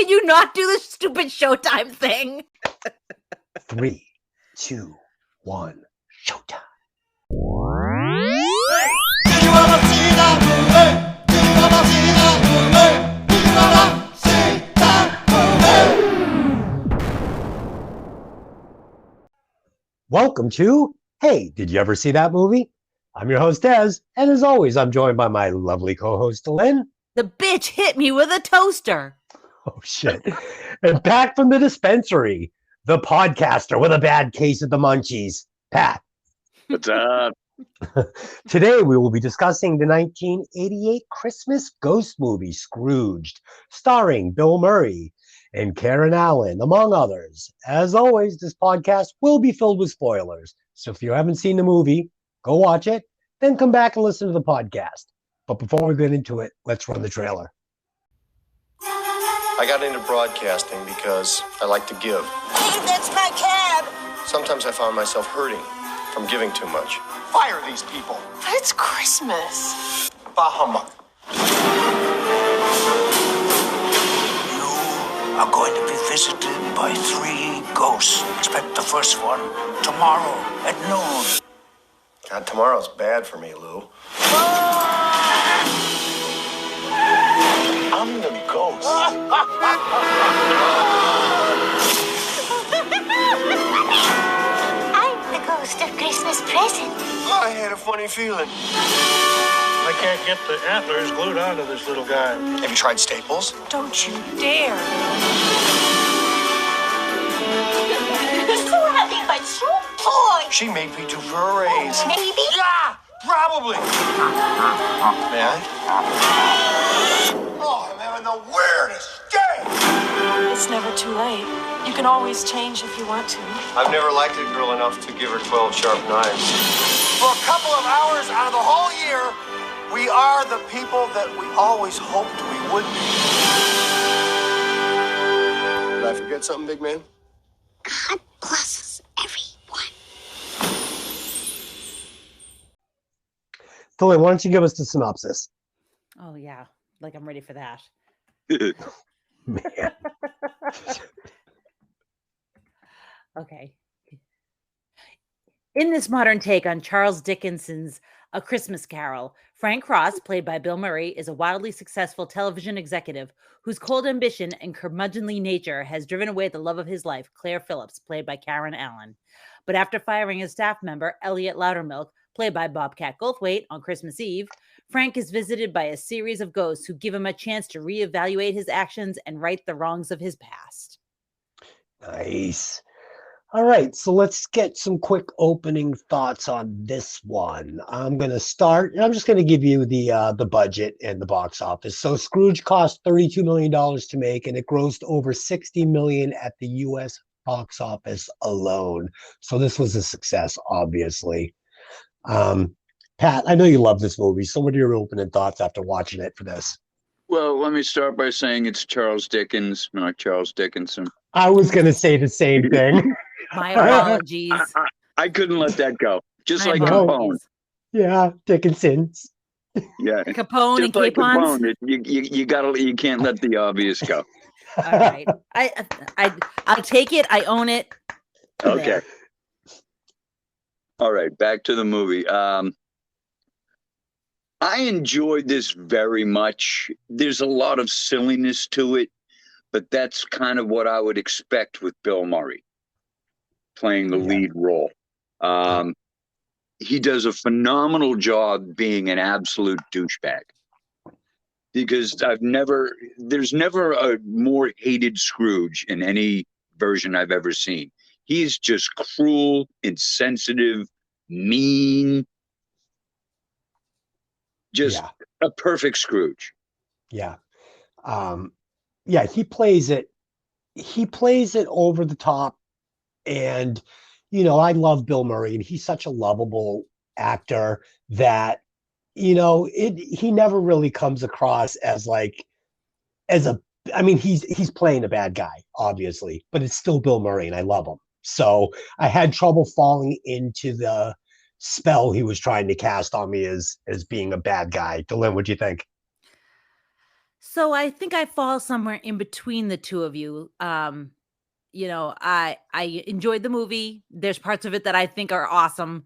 Can you not do the stupid Showtime thing? 3, 2, 1, Showtime. Hey, did you ever see that movie? Did you ever see that movie? Did you ever see that movie? Welcome to Hey, did you ever see that movie? I'm your host, Des, and as always, I'm joined by my lovely co-host, Lynn. The bitch hit me with a toaster. Oh, shit. And back from the dispensary, the podcaster with a bad case of the munchies, Pat. What's up? Today, we will be discussing the 1988 Christmas ghost movie, Scrooged, starring Bill Murray and Karen Allen, among others. As always, this podcast will be filled with spoilers. So if you haven't seen the movie, go watch it, then come back and listen to the podcast. But before we get into it, let's run the trailer. I got into broadcasting because I like to give. Hey, that's my cab! Sometimes I found myself hurting from giving too much. Fire these people. But it's Christmas. Bah humbug. You are going to be visited by 3 ghosts. Expect the first one tomorrow at noon. God, tomorrow's bad for me, Lou. I'm the ghost. I'm the ghost of Christmas present. I had a funny feeling. I can't get the antlers glued onto this little guy. Have you tried Staples? Don't you dare. So happy, but so poor. She made me do for a raise. Maybe. Yeah, probably. May I? Oh, I'm having the weirdest day. It's never too late. You can always change if you want to. I've never liked a girl enough to give her 12 sharp knives. For a couple of hours out of the whole year, we are the people that we always hoped we would be. Did I forget something, big man? God bless everyone. Tilly, why don't you give us the synopsis? Oh, yeah. Like I'm ready for that. Man. Okay. In this modern take on Charles Dickens's A Christmas Carol, Frank Cross, played by Bill Murray, is a wildly successful television executive whose cold ambition and curmudgeonly nature has driven away the love of his life, Claire Phillips, played by Karen Allen. But after firing his staff member, Elliot Loudermilk, played by Bobcat Goldthwait, on Christmas Eve, Frank is visited by a series of ghosts who give him a chance to reevaluate his actions and right the wrongs of his past. Nice. All right, so let's get some quick opening thoughts on this one. I'm going to start, and I'm just going to give you the budget and the box office. So Scrooge cost $32 million to make, and it grossed over $60 million at the U.S. box office alone. So this was a success, obviously. Pat, I know you love this movie. So what are your opening thoughts after watching it for this? Well, let me start by saying it's Charles Dickens, not Charles Dickinson. I was going to say the same thing. My apologies. I couldn't let that go. Just My like apologies. Capone. Yeah, Dickinson. Yeah. Capone Just and like capons. Capone. You can't let the obvious go. All right. I'll take it. I own it. Okay. There. All right, back to the movie. I enjoyed this very much. There's a lot of silliness to it, but that's kind of what I would expect with Bill Murray playing the lead role. He does a phenomenal job being an absolute douchebag. Because there's never a more hated Scrooge in any version I've ever seen. He's just cruel, insensitive, mean. Just a perfect Scrooge. Yeah. Yeah, he plays it over the top. And, you know, I love Bill Murray, and he's such a lovable actor that, you know, he never really comes across as he's playing a bad guy, obviously, but it's still Bill Murray, and I love him. So I had trouble falling into the spell he was trying to cast on me as being a bad guy. Dylan, what do you think? So I think I fall somewhere in between the two of you. I enjoyed the movie. There's parts of it that I think are awesome,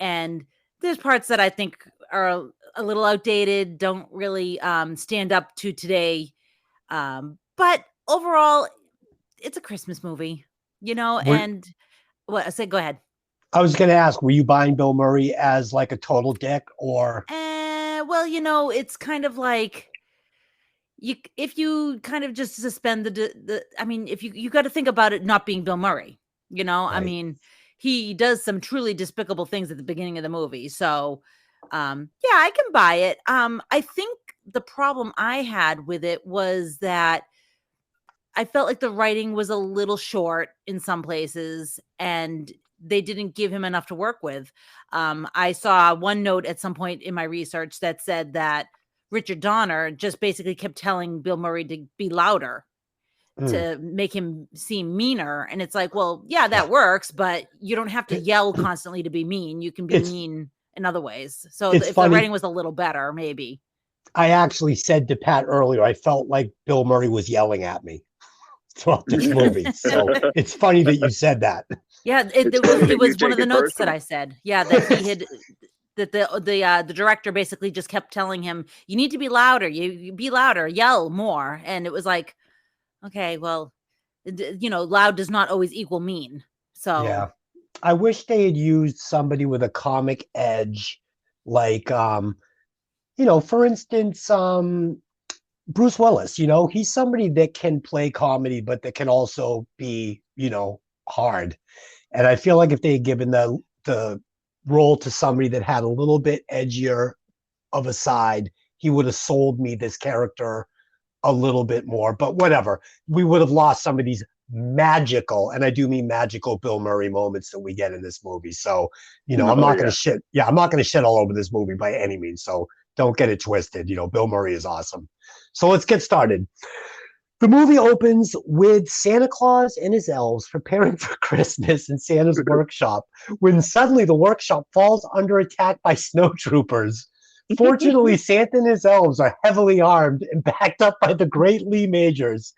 and there's parts that I think are a little outdated, don't really stand up to today. But overall, it's a Christmas movie, Were, and what I said, go ahead. I was going to ask, were you buying Bill Murray as like a total dick or? Well, it's kind of like if you kind of just suspend I mean, if you got to think about it not being Bill Murray, I Right. mean, he does some truly despicable things at the beginning of the movie. So, yeah, I can buy it. I think the problem I had with it was that I felt like the writing was a little short in some places and they didn't give him enough to work with. I saw one note at some point in my research that said that Richard Donner just basically kept telling Bill Murray to be louder to make him seem meaner. And it's like, well, yeah, that works, but you don't have to yell constantly to be mean. You can be mean in other ways. So if the writing was a little better, maybe. I actually said to Pat earlier, I felt like Bill Murray was yelling at me throughout this movie. So it's funny that you said that. Yeah, it was one of the notes that I said. Yeah, that he had that the director basically just kept telling him, you need to be louder, you be louder, yell more. And it was like, okay, well, loud does not always equal mean. So yeah, I wish they had used somebody with a comic edge, like for instance, Bruce Willis. He's somebody that can play comedy, but that can also be, hard. And I feel like if they had given the role to somebody that had a little bit edgier of a side, he would have sold me this character a little bit more. But whatever, we would have lost some of these magical, and I do mean magical, Bill Murray moments that we get in this movie. So, I'm not going to shit. Yeah, I'm not going to shit all over this movie by any means. So don't get it twisted. Bill Murray is awesome. So let's get started. The movie opens with Santa Claus and his elves preparing for Christmas in Santa's workshop, when suddenly the workshop falls under attack by snow troopers. Fortunately, Santa and his elves are heavily armed and backed up by the great Lee Majors.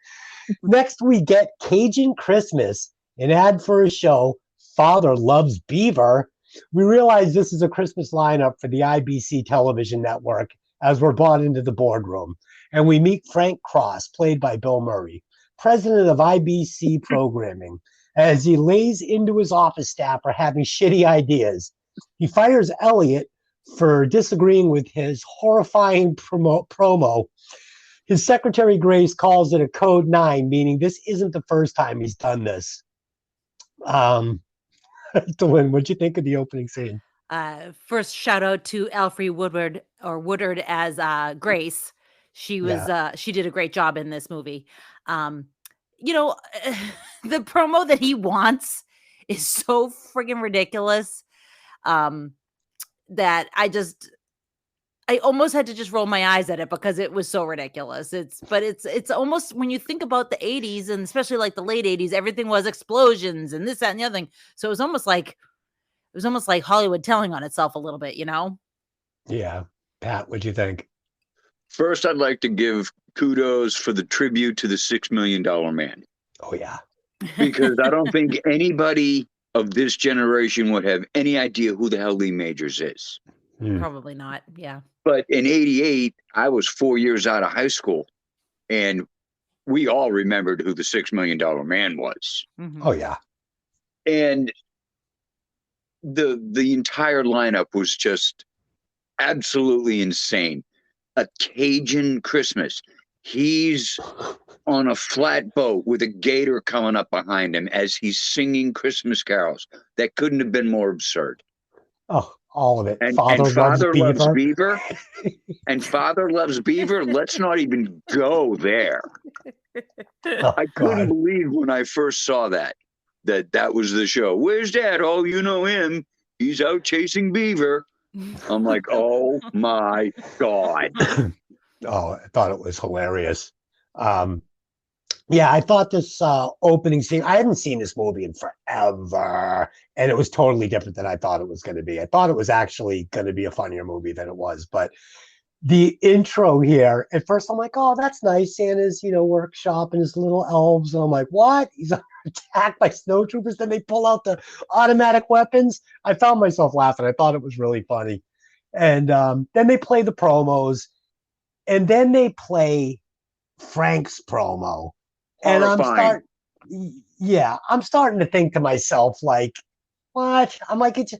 Next, we get Cajun Christmas, an ad for a show, Father Loves Beaver. We realize this is a Christmas lineup for the IBC television network as we're brought into the boardroom. And we meet Frank Cross, played by Bill Murray, president of IBC programming, as he lays into his office staff for having shitty ideas. He fires Elliot for disagreeing with his horrifying promo. His secretary, Grace, calls it a code 9, meaning this isn't the first time he's done this. Delynn, what'd you think of the opening scene? First, shout out to Alfre Woodard as Grace. She was she did a great job in this movie. The promo that he wants is so friggin' ridiculous that I almost had to just roll my eyes at it because it was so ridiculous. It's almost, when you think about the 80s and especially like the late 80s, everything was explosions and this, that, and the other thing. So it was almost like Hollywood telling on itself a little bit, Yeah. Pat, what'd you think? First, I'd like to give kudos for the tribute to the $6 Million Man. Oh, yeah. Because I don't think anybody of this generation would have any idea who the hell Lee Majors is. Probably not. Yeah. But in 88, I was 4 years out of high school, and we all remembered who the $6 Million Man was. Mm-hmm. Oh, yeah. And the entire lineup was just absolutely insane. A Cajun Christmas. He's on a flat boat with a gator coming up behind him as he's singing Christmas carols. That couldn't have been more absurd. Oh, all of it. And Father Loves Beaver. And Father Loves Beaver. Let's not even go there. Oh, I couldn't believe when I first saw that was the show. Where's Dad? Oh, you know him. He's out chasing beaver. I'm like, oh my God. Oh, I thought it was hilarious. Yeah, I thought this opening scene, I hadn't seen this movie in forever, and it was totally different than I thought it was going to be. I thought it was actually going to be a funnier movie than it was, but the intro here, at first I'm like, oh, that's nice. Santa's, workshop and his little elves. And I'm like, what? He's attacked by snow troopers. Then they pull out the automatic weapons. I found myself laughing. I thought it was really funny. And then they play the promos, and then they play Frank's promo. And I'm starting to think to myself, like, what? I'm like, it's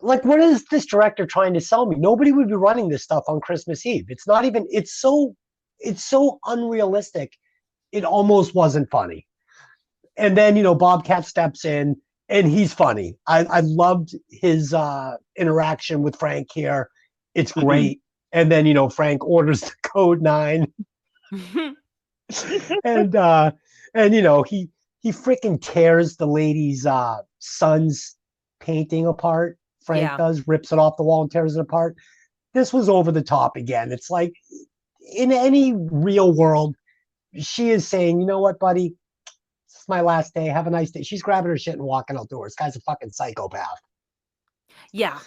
like, what is this director trying to sell me? Nobody would be running this stuff on Christmas Eve. It's not even, it's so unrealistic. It almost wasn't funny. And then, Bobcat steps in and he's funny. I loved his interaction with Frank here. It's great. And then, Frank orders the code 9. and he freaking tears the lady's son's painting apart. Frank does, rips it off the wall and tears it apart. This was over the top again. It's like, in any real world, she is saying, you know what, buddy? This is my last day. Have a nice day. She's grabbing her shit and walking outdoors. This guy's a fucking psychopath. Yeah.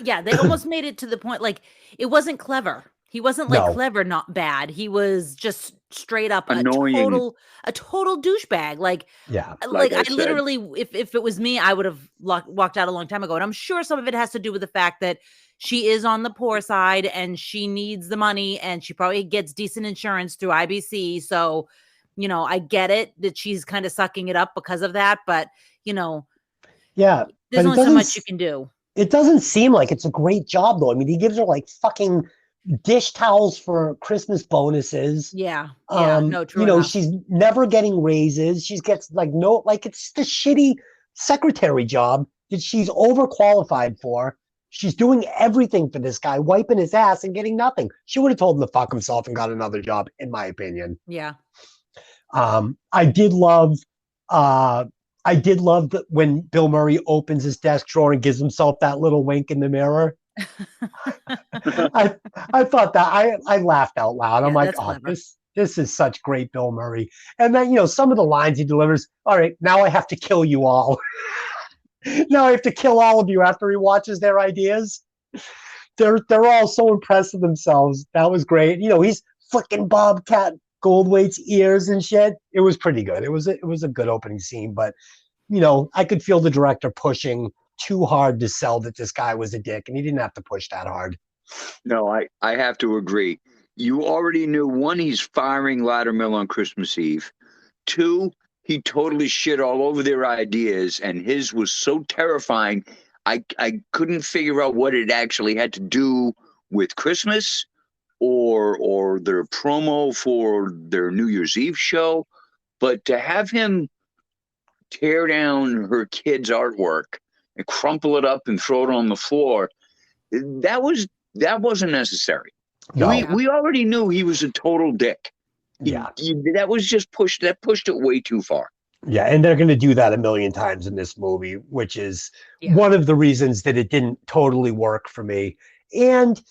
Yeah, they almost made it to the point, like, it wasn't clever. He wasn't like clever, not bad. He was just straight up annoying. a total douchebag. Like, like I literally, if it was me, I would have walked out a long time ago. And I'm sure some of it has to do with the fact that she is on the poor side and she needs the money, and she probably gets decent insurance through IBC. So, I get it that she's kind of sucking it up because of that. But, there's only so much you can do. It doesn't seem like it's a great job, though. I mean, he gives her like fucking dish towels for Christmas bonuses. No, true enough. She's never getting raises. She gets it's the shitty secretary job that she's overqualified for. She's doing everything for this guy, wiping his ass and getting nothing. She would have told him to fuck himself and got another job, in my opinion. Yeah. I did love that when Bill Murray opens his desk drawer and gives himself that little wink in the mirror. I thought that I laughed out loud. I'm like, oh, this is such great Bill Murray. And then, some of the lines he delivers. All right, now I have to kill you all. Now I have to kill all of you after he watches their ideas. They're all so impressed with themselves. That was great. He's flicking Bobcat Goldthwait's ears and shit. It was pretty good. It was a good opening scene, but I could feel the director pushing too hard to sell that this guy was a dick, and he didn't have to push that hard. No, I have to agree. You already knew, one, he's firing Laddermill on Christmas Eve. 2, he totally shit all over their ideas, and his was so terrifying. I couldn't figure out what it actually had to do with Christmas or their promo for their New Year's Eve show. But to have him tear down her kid's artwork and crumple it up and throw it on the floor, that wasn't necessary. No. We already knew he was a total dick. That was just pushed it way too far. Yeah, and they're going to do that a million times in this movie, which is one of the reasons that it didn't totally work for me. And,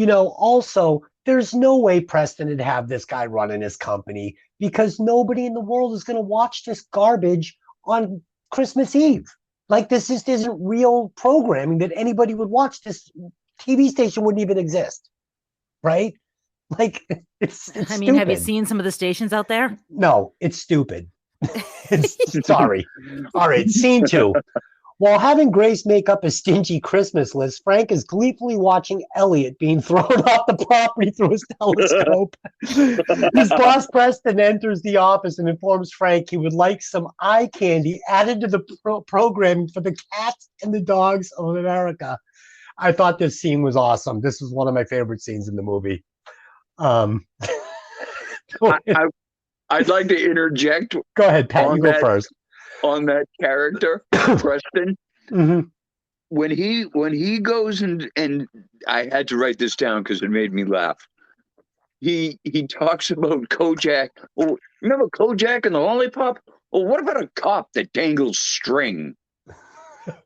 also, there's no way Preston would have this guy running his company, because nobody in the world is going to watch this garbage on Christmas Eve. Like, this just isn't real programming that anybody would watch. This TV station wouldn't even exist, right? Like, it's stupid. Have you seen some of the stations out there? No, it's stupid. Sorry. All right, scene 2. While having Grace make up a stingy Christmas list, Frank is gleefully watching Elliot being thrown off the property through his telescope. His boss Preston enters the office and informs Frank he would like some eye candy added to the programming for the cats and the dogs of America. I thought this scene was awesome. This was one of my favorite scenes in the movie. I'd like to interject. Go ahead, Pat. You go first. On that character, Preston. Mm-hmm. When he goes and I had to write this down because it made me laugh. He talks about Kojak. Oh, remember Kojak and the lollipop? Well, what about a cop that dangles string?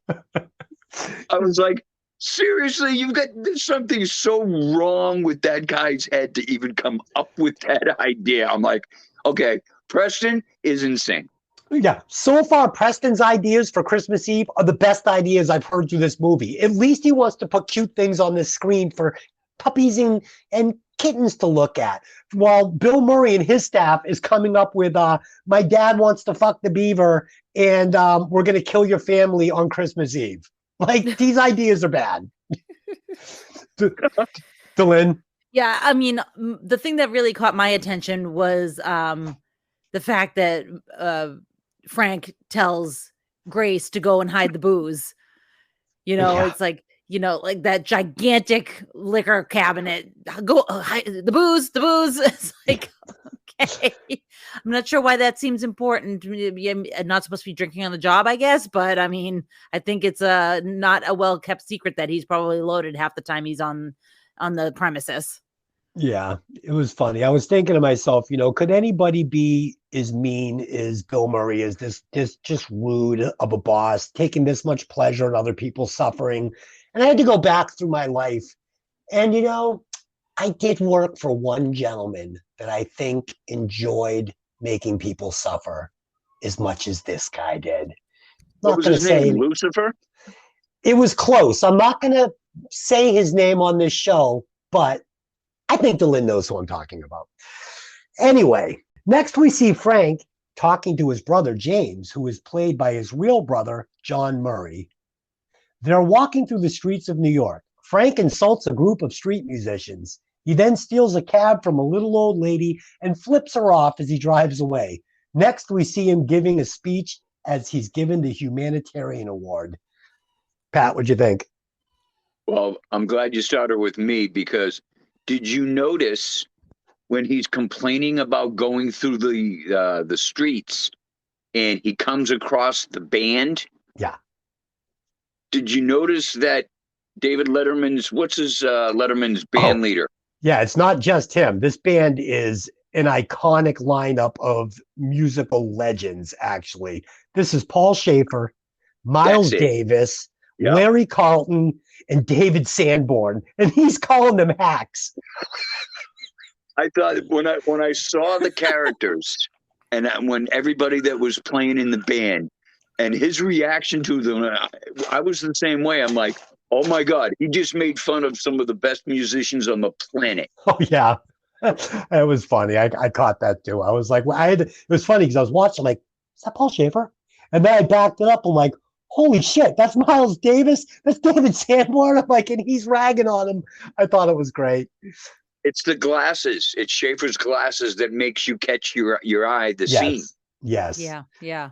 I was like, seriously, there's something so wrong with that guy's head to even come up with that idea. I'm like, okay, Preston is insane. Yeah, so far, Preston's ideas for Christmas Eve are the best ideas I've heard through this movie. At least he wants to put cute things on the screen for puppies and kittens to look at, while Bill Murray and his staff is coming up with, my dad wants to fuck the beaver, and we're going to kill your family on Christmas Eve. Like, these ideas are bad. Dylan? Yeah, I mean, the thing that really caught my attention was the fact that Frank tells Grace to go and hide the booze. You know, it's like, you know, like that gigantic liquor cabinet. Go hide the booze. It's like, okay. I'm not sure why that seems important. I'm not supposed to be drinking on the job, I guess. But I mean, I think it's not a well-kept secret that he's probably loaded half the time he's on the premises. Yeah, it was funny. I was thinking to myself, you know, could anybody be as mean as Bill Murray, as this just rude of a boss, taking this much pleasure in other people's suffering? And I had to go back through my life. And, you know, I did work for one gentleman that I think enjoyed making people suffer as much as this guy did. What was his name? Lucifer? It was close. I'm not going to say his name on this show, but I think Dylan knows who I'm talking about. Anyway, next we see Frank talking to his brother, James, who is played by his real brother, John Murray. They're walking through the streets of New York. Frank insults a group of street musicians. He then steals a cab from a little old lady and flips her off as he drives away. Next, we see him giving a speech as he's given the humanitarian award. Pat, what'd you think? Well, I'm glad you started with me, because did you notice when he's complaining about going through the streets and he comes across the band? Yeah. Did you notice that David Letterman's, Letterman's band leader? Yeah, it's not just him. This band is an iconic lineup of musical legends, actually. This is Paul Schaefer, Miles Davis, Larry Carlton, and David Sanborn, and he's calling them hacks. I thought when I saw the characters and when everybody that was playing in the band and his reaction to them, I was the same way. I'm like, oh my God, he just made fun of some of the best musicians on the planet. Oh yeah, it was funny. I caught that too. I was like, it was funny because I was watching like, is that Paul Schaefer? And then I backed it up. I'm like, holy shit, that's Miles Davis. That's David Sanborn. I'm like, and he's ragging on him. I thought it was great. It's the glasses. It's Schaefer's glasses that makes you catch your eye, the scene. Yes. Yeah. Yeah.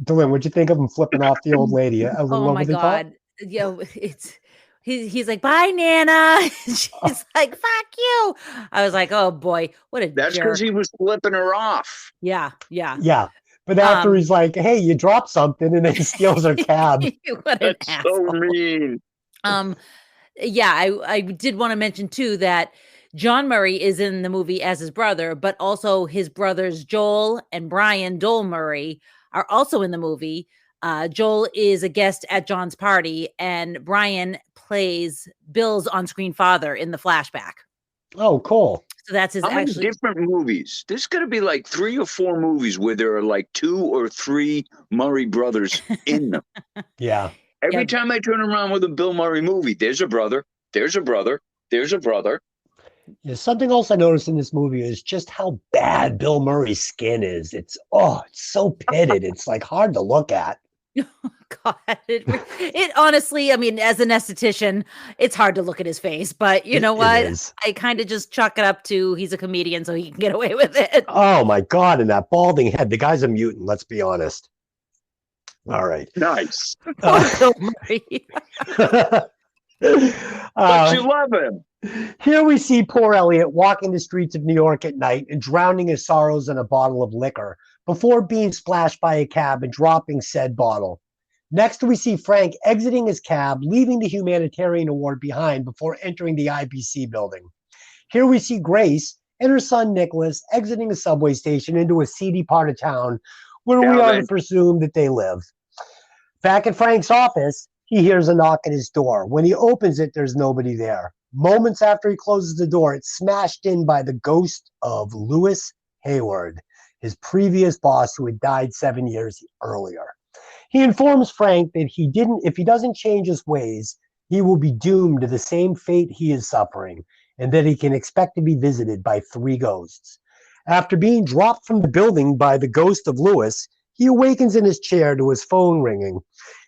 Dylan, what'd you think of him flipping off the old lady? Oh my God. He's like, bye, Nana. She's like, fuck you. I was like, oh boy, what a That's because he was flipping her off. Yeah. But after he's like, hey, you dropped something, and then he steals her cab. That's so mean. Yeah, I did want to mention too that John Murray is in the movie as his brother, but also his brothers Joel and Brian Dole Murray are also in the movie. Joel is a guest at John's party, and Brian plays Bill's on-screen father in the flashback. Oh, cool. So that's his. How many different movies? There's going to be like 3 or 4 movies where there are like 2 or 3 Murray brothers in them. Yeah. Every time I turn around with a Bill Murray movie, there's a brother, there's a brother, there's a brother. Yeah, something else I noticed in this movie is just how bad Bill Murray's skin is. It's so pitted. It's like hard to look at. God, it honestly, I mean, as an esthetician, it's hard to look at his face, but you know what? I kind of just chalk it up to he's a comedian, so he can get away with it. Oh my God. And that balding head, the guy's a mutant. Let's be honest. All right. Nice. Bill Murray. But you love him. Here we see poor Elliot walking the streets of New York at night and drowning his sorrows in a bottle of liquor before being splashed by a cab and dropping said bottle. Next, we see Frank exiting his cab, leaving the humanitarian award behind before entering the IBC building. Here we see Grace and her son Nicholas exiting a subway station into a seedy part of town where we are to presume that they live. Back at Frank's office, he hears a knock at his door. When he opens it, there's nobody there. Moments after he closes the door, it's smashed in by the ghost of Lewis Hayward, his previous boss who had died 7 years earlier. He informs Frank that if he doesn't change his ways, he will be doomed to the same fate he is suffering, and that he can expect to be visited by 3 ghosts. After being dropped from the building by the ghost of Lewis, he awakens in his chair to his phone ringing.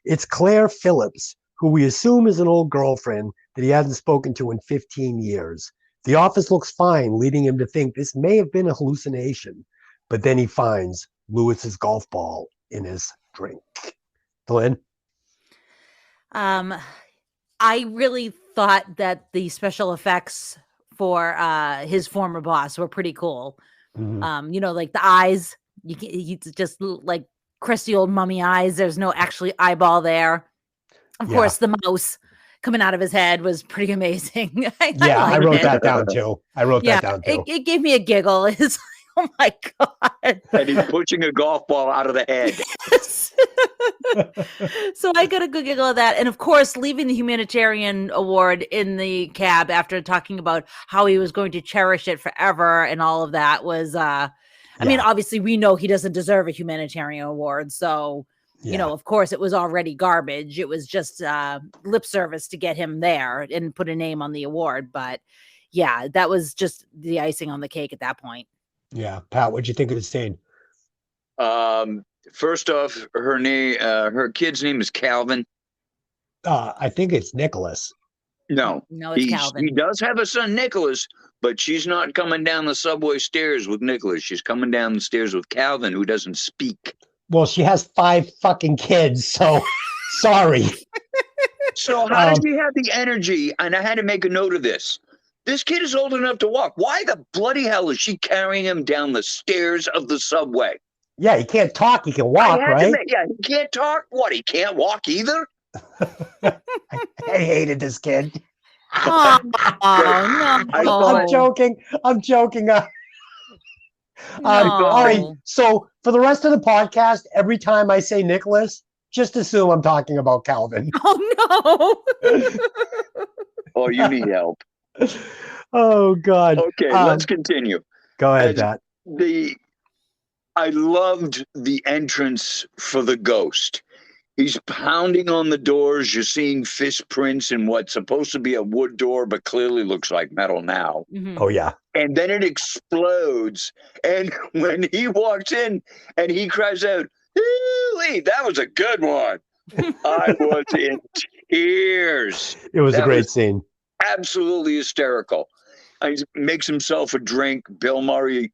It's Claire Phillips, who we assume is an old girlfriend that he hasn't spoken to in 15 years. The office looks fine, leading him to think this may have been a hallucination. But then he finds Lewis's golf ball in his drink. Glenn? I really thought that the special effects for his former boss were pretty cool. Mhm. Like the eyes, he just like crusty old mummy eyes. There's no actually eyeball there. Of course, the mouse coming out of his head was pretty amazing. I wrote that down too. It gave me a giggle. It's like, oh my God. And he's pushing a golf ball out of the head. So I got a good giggle of that. And of course, leaving the humanitarian award in the cab after talking about how he was going to cherish it forever and all of that was, I mean, obviously we know he doesn't deserve a humanitarian award. So, of course it was already garbage. It was just lip service to get him there and put a name on the award. But yeah, that was just the icing on the cake at that point. Yeah. Pat, what'd you think of the scene? First off, her kid's name is Calvin. I think it's Nicholas. No, it's Calvin. He does have a son, Nicholas, but she's not coming down the subway stairs with Nicholas. She's coming down the stairs with Calvin, who doesn't speak. Well, she has 5 fucking kids, so sorry. So how does she have the energy? And I had to make a note of this. This kid is old enough to walk. Why the bloody hell is she carrying him down the stairs of the subway? Yeah, he can't talk. He can walk, right? He can't talk. What? He can't walk either? I hated this kid. Oh, no. I'm joking. All right. So for the rest of the podcast, every time I say Nicholas, just assume I'm talking about Calvin. Oh, no. Oh, you need help. Oh, God. Okay, let's continue. Go ahead, Pat. I loved the entrance for the ghost. He's pounding on the doors. You're seeing fist prints in what's supposed to be a wood door, but clearly looks like metal now. Mm-hmm. Oh, yeah. And then it explodes. And when he walks in and he cries out, "Ooh-wee, that was a good one." I was in tears. It was a great scene. Absolutely hysterical. He makes himself a drink. Bill Murray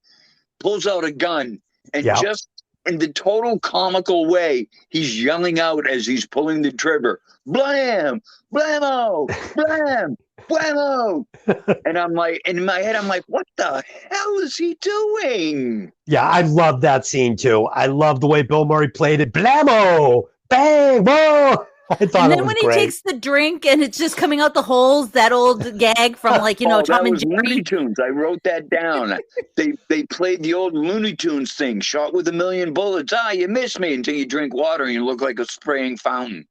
pulls out a gun and just in the total comical way, he's yelling out as he's pulling the trigger, "Blam! Blammo! Blam! Blammo!" And I'm like, in my head, I'm like, what the hell is he doing? Yeah, I love that scene too. I love the way Bill Murray played it. Blammo! Bang! Whoa! I thought and then it was when great. he takes the drink and it's just coming out the holes, that old gag from Tom and Jerry. Looney Tunes. I wrote that down. They played the old Looney Tunes thing, shot with 1,000,000 bullets. You miss me until you drink water and you look like a spraying fountain.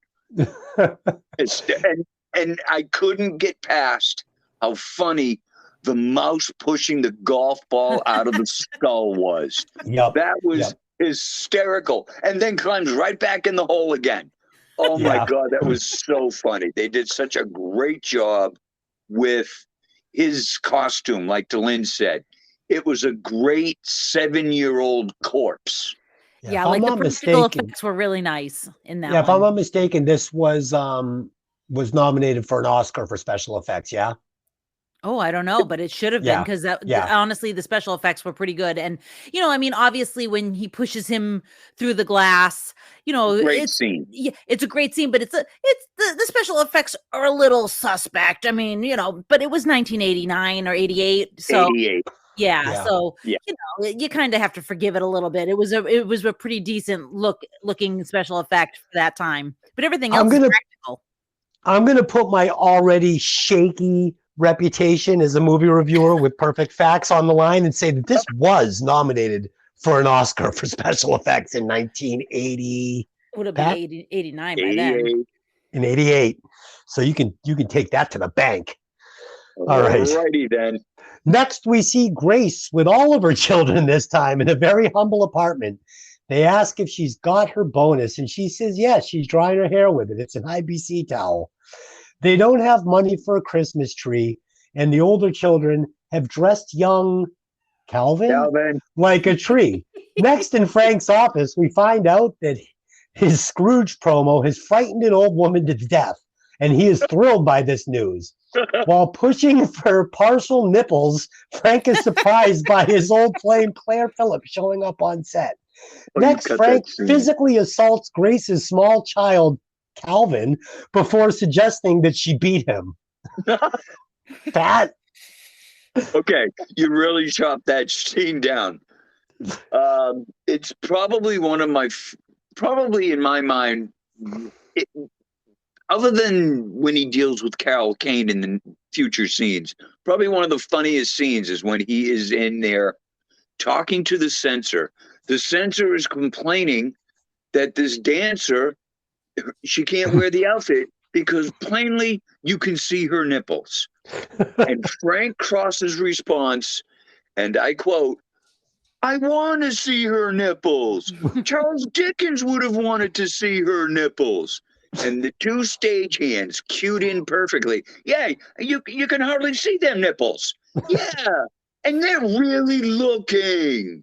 And I couldn't get past how funny the mouse pushing the golf ball out of the skull was. That was hysterical. And then climbs right back in the hole again. Oh my God, that was so funny. They did such a great job with his costume, like Delynn said. It was a great 7-year-old corpse. Yeah, like the practical effects were really nice in that. Yeah, if I'm not mistaken, this was nominated for an Oscar for special effects. Yeah. Oh, I don't know, but it should have been because honestly, the special effects were pretty good. And, obviously when he pushes him through the glass, it's a great scene, but the special effects are a little suspect. I mean, but it was 1989 or 88. So 88. So, you kind of have to forgive it a little bit. It was a pretty decent looking special effect for that time, but everything else is practical. I'm going to put my already shaky reputation as a movie reviewer with perfect facts on the line and say that this was nominated for an Oscar for special effects in 1980. It would have been 89 by then. In 88. So you can take that to the bank. All right. Alrighty then. Next, we see Grace with all of her children this time in a very humble apartment. They ask if she's got her bonus, and she says yes, she's drying her hair with it. It's an IBC towel. They don't have money for a Christmas tree, and the older children have dressed young Calvin like a tree. Next, in Frank's office, we find out that his Scrooge promo has frightened an old woman to death, and he is thrilled by this news. While pushing for partial nipples, Frank is surprised by his old flame Claire Phillips showing up on set. Next, Frank physically assaults Grace's small child, Calvin, before suggesting that she beat him. Pat? Okay, you really chopped that scene down. It's probably one of my, probably in my mind, other than when he deals with Carol Kane in the future scenes, probably one of the funniest scenes is when he is in there talking to the censor. The censor is complaining that this dancer, she can't wear the outfit because plainly you can see her nipples. And Frank Cross's response, and I quote, "I want to see her nipples. Charles Dickens would have wanted to see her nipples." And the two stagehands cued in perfectly. Yeah, you can hardly see them nipples. Yeah, and they're really looking.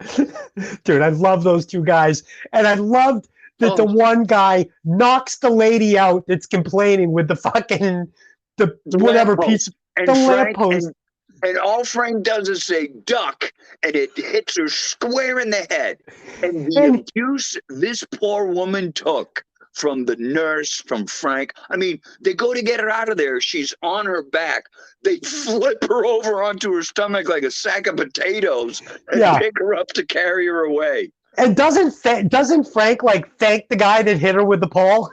Dude, I love those two guys. And I loved that the one guy knocks the lady out that's complaining with the fucking, the whatever piece, and the Frank, lamppost. And all Frank does is say duck, and it hits her square in the head. And the abuse this poor woman took from the nurse, from Frank. I mean, they go to get her out of there. She's on her back. They flip her over onto her stomach like a sack of potatoes and pick her up to carry her away. And doesn't Frank like thank the guy that hit her with the pole?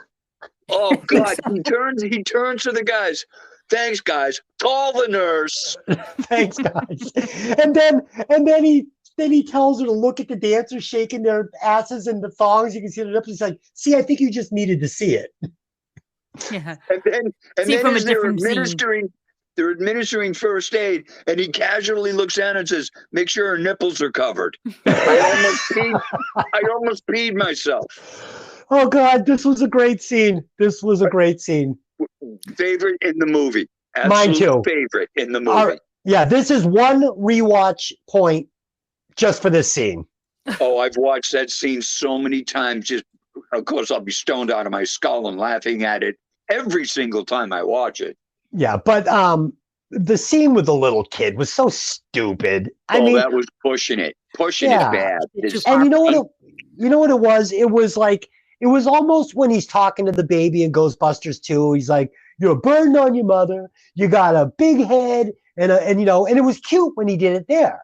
Oh God! He turns to the guys. Thanks, guys. Call the nurse. Thanks, guys. And then he tells her to look at the dancers shaking their asses in the thongs. You can see their nipples. He's like, "See, I think you just needed to see it." Yeah. And then as they're administering first aid, and he casually looks down and says, "Make sure her nipples are covered." I almost peed myself. Oh God, this was a great scene. Favorite in the movie. Mine too. Favorite in the movie. Yeah, this is one rewatch point just for this scene. Oh, I've watched that scene so many times. Just, of course, I'll be stoned out of my skull and laughing at it every single time I watch it. Yeah, but the scene with the little kid was so stupid. I mean, that was pushing it bad. And you know what it was? It was like, it was almost when he's talking to the baby in Ghostbusters 2. He's like, "You're a burden on your mother. You got a big head," and it was cute when he did it there.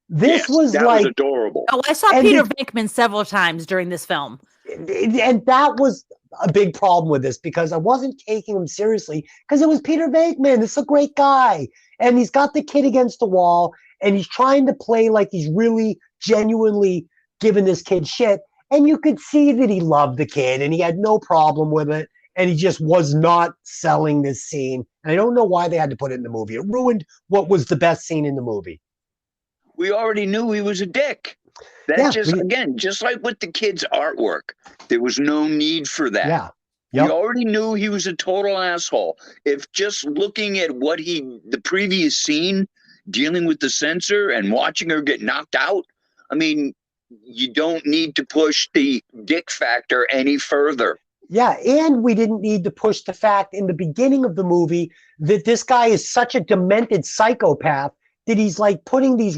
This was adorable. Oh, I saw Peter Venkman several times during this film. And that was a big problem with this, because I wasn't taking him seriously, because it was Peter Venkman. This is a great guy. And he's got the kid against the wall, and he's trying to play like he's really genuinely giving this kid shit. And you could see that he loved the kid and he had no problem with it. And he just was not selling this scene. And I don't know why they had to put it in the movie. It ruined what was the best scene in the movie. We already knew he was a dick. Just like with the kid's artwork, there was no need for that. Yeah. Yep. We already knew he was a total asshole. If just looking at the previous scene, dealing with the censor and watching her get knocked out, I mean, you don't need to push the dick factor any further. Yeah, and we didn't need to push the fact in the beginning of the movie that this guy is such a demented psychopath that he's like putting these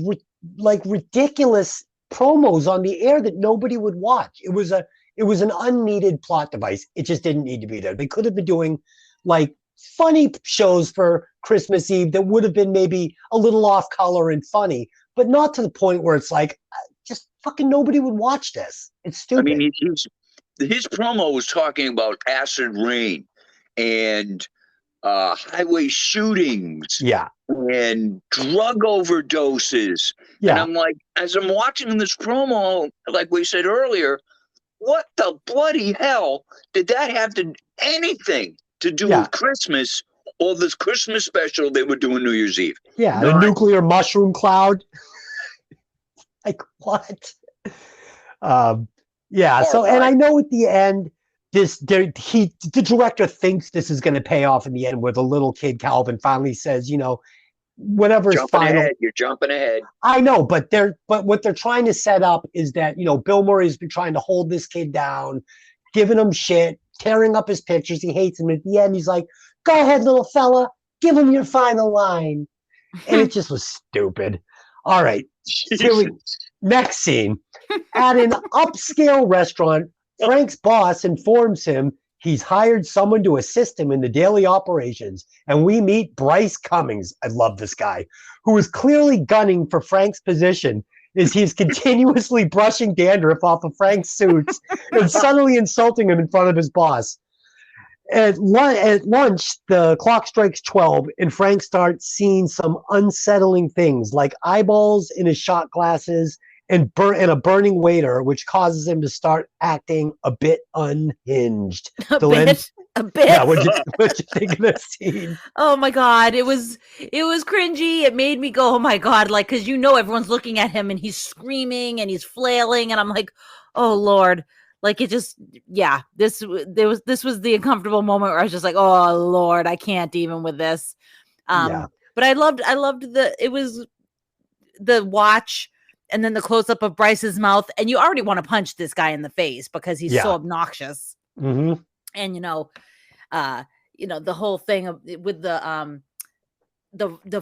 ridiculous promos on the air that nobody would watch. It was an unneeded plot device. It just didn't need to be there. They could have been doing like funny shows for Christmas Eve that would have been maybe a little off color and funny, but not to the point where it's like, just fucking nobody would watch this. It's stupid. I mean, his promo was talking about acid rain and highway shootings. Yeah. And drug overdoses. Yeah. And I'm like, as I'm watching this promo, like we said earlier, what the bloody hell did that have anything to do with Christmas or this Christmas special they were doing New Year's Eve? Yeah, the nuclear mushroom cloud. Like, what? Yeah, so, and I know at the end, the director thinks this is going to pay off in the end, where the little kid Calvin finally says, whatever is final. You're jumping ahead. I know, but what they're trying to set up is that, Bill Murray's been trying to hold this kid down, giving him shit, tearing up his pictures. He hates him. At the end, he's like, "Go ahead, little fella, give him your final line." And it just was stupid. All right. Next scene. At an upscale restaurant, Frank's boss informs him he's hired someone to assist him in the daily operations, and we meet Bryce Cummings. I love this guy, who is clearly gunning for Frank's position as he's continuously brushing dandruff off of Frank's suits and subtly insulting him in front of his boss. At lunch, the clock strikes 12, and Frank starts seeing some unsettling things, like eyeballs in his shot glasses and a burning waiter, which causes him to start acting a bit unhinged. A bit. Yeah, what'd you think of this scene? Oh my God, it was cringy. It made me go, oh my God, like, because everyone's looking at him and he's screaming and he's flailing, and I'm like, oh Lord, like it just, yeah. This was the uncomfortable moment where I was just like, oh Lord, I can't even with this. But I loved the watch. And then the close up of Bryce's mouth, and you already want to punch this guy in the face because he's so obnoxious. Mm-hmm. And the whole thing with the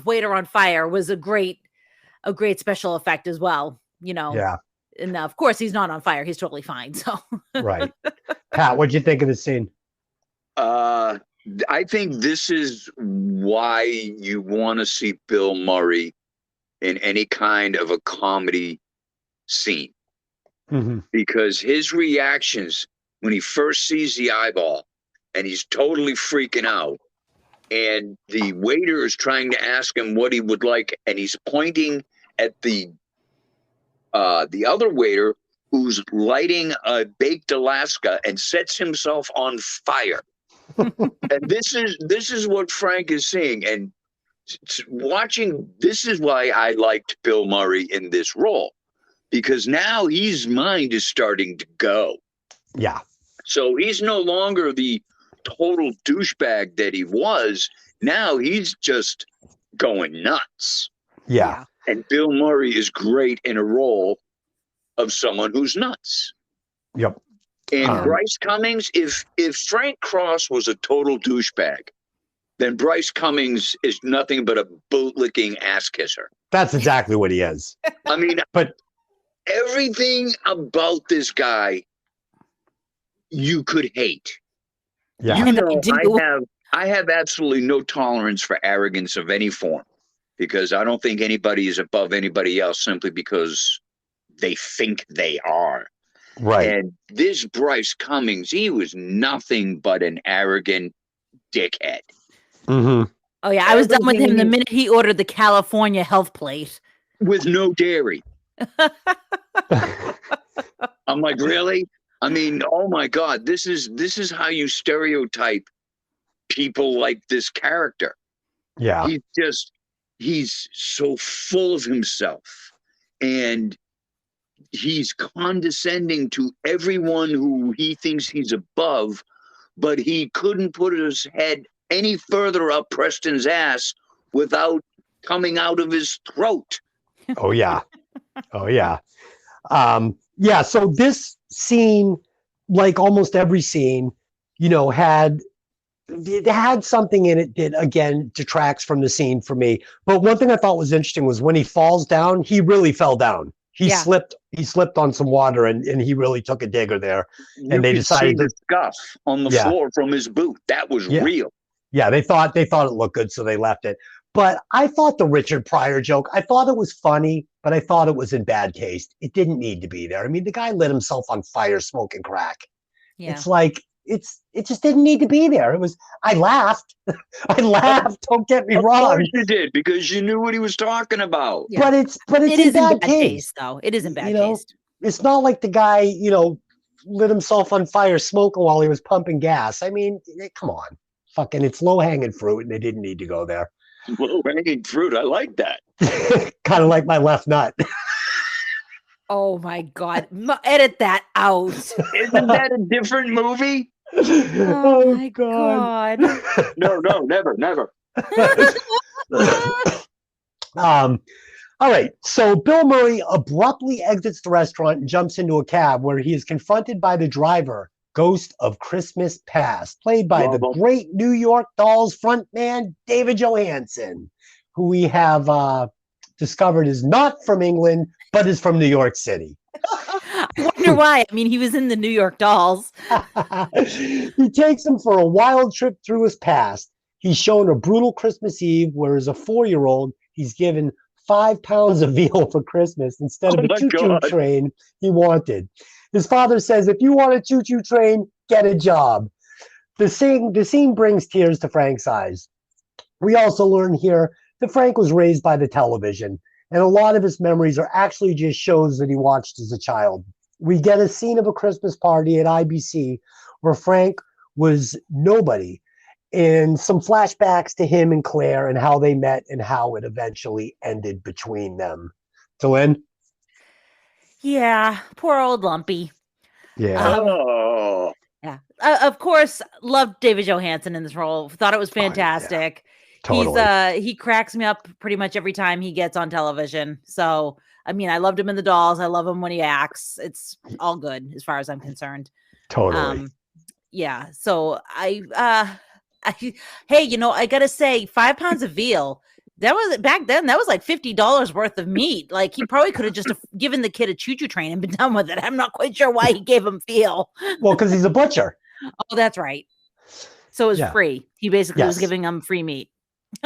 waiter on fire was a great special effect as well. Yeah. And of course he's not on fire; he's totally fine. So right, Pat, what'd you think of the scene? I think this is why you want to see Bill Murray in any kind of a comedy scene. Mm-hmm. Because his reactions when he first sees the eyeball and he's totally freaking out, and the waiter is trying to ask him what he would like, and he's pointing at the other waiter who's lighting a baked Alaska and sets himself on fire. And this is what Frank is seeing. And watching, this is why I liked Bill Murray in this role, because now his mind is starting to go. Yeah. So he's no longer the total douchebag that he was. Now he's just going nuts. Yeah. And Bill Murray is great in a role of someone who's nuts. Yep. And Bryce Cummings, if Frank Cross was a total douchebag, then Bryce Cummings is nothing but a bootlicking ass kisser. That's exactly what he is. I mean, but everything about this guy you could hate. Yeah. I have absolutely no tolerance for arrogance of any form, because I don't think anybody is above anybody else simply because they think they are. Right. And this Bryce Cummings, he was nothing but an arrogant dickhead. Mm-hmm. Oh yeah, I was done with him the minute he ordered the California health plate with no dairy. I'm like, really? I mean, oh my God, this is how you stereotype people like this character. Yeah. He's so full of himself, and he's condescending to everyone who he thinks he's above, but he couldn't put his head any further up Preston's ass without coming out of his throat. Oh yeah. Oh yeah. Yeah. So this scene, like almost every scene, had something in it that again detracts from the scene for me. But one thing I thought was interesting was when he falls down, he really fell down. He slipped on some water and he really took a digger there. And they decided to scuff on the floor from his boot. That was real. Yeah, they thought it looked good, so they left it. But I thought the Richard Pryor joke, I thought it was funny, but I thought it was in bad taste. It didn't need to be there. I mean, the guy lit himself on fire smoking crack. Yeah. It's like, it just didn't need to be there. I laughed. Don't get me wrong. Of course you did, because you knew what he was talking about. Yeah. But it is in bad taste, though. It is in bad taste. It's not like the guy, lit himself on fire smoking while he was pumping gas. I mean, come on. Fucking, it's low-hanging fruit, and they didn't need to go there. Low-hanging fruit, I like that. Kind of like my left nut. Oh my God! Edit that out. Isn't that a different movie? Oh my God. No, never. All right. So Bill Murray abruptly exits the restaurant and jumps into a cab where he is confronted by the driver, Ghost of Christmas Past, played by the great New York Dolls frontman David Johansen, who we have discovered is not from England, but is from New York City. I wonder why. I mean, he was in the New York Dolls. He takes him for a wild trip through his past. He's shown a brutal Christmas Eve where, as a 4-year-old, he's given 5 pounds of veal for Christmas instead of a choo-choo train he wanted. His father says, if you want a choo-choo train, get a job. The scene brings tears to Frank's eyes. We also learn here that Frank was raised by the television, and a lot of his memories are actually just shows that he watched as a child. We get a scene of a Christmas party at IBC where Frank was nobody, and some flashbacks to him and Claire and how they met and how it eventually ended between them. Lynn? Yeah, poor old Lumpy. Yeah. Yeah. Of course, loved David Johansen in this role. Thought it was fantastic. Totally. He cracks me up pretty much every time he gets on television. So, I mean, I loved him in The Dolls. I love him when he acts. It's all good as far as I'm concerned. Totally. Yeah. So hey, you know, I gotta say, 5 pounds of veal. That was back then. That was like $50 worth of meat. Like he probably could have just given the kid a choo-choo train and been done with it. I'm not quite sure why he gave him veal. Well, because he's a butcher. Oh, that's right. So it was free. He basically was giving them free meat.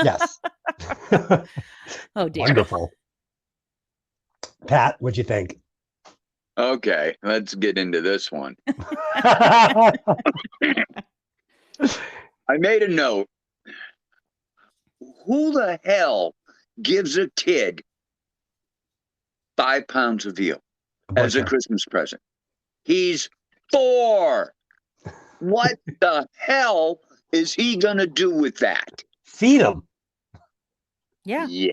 Yes. Oh dear. Wonderful. Pat, what'd you think? Okay, let's get into this one. I made a note. Who the hell gives a kid 5 pounds of veal as a Christmas present? He's 4. What the hell is he going to do with that? Feed him. Yeah. Yeah.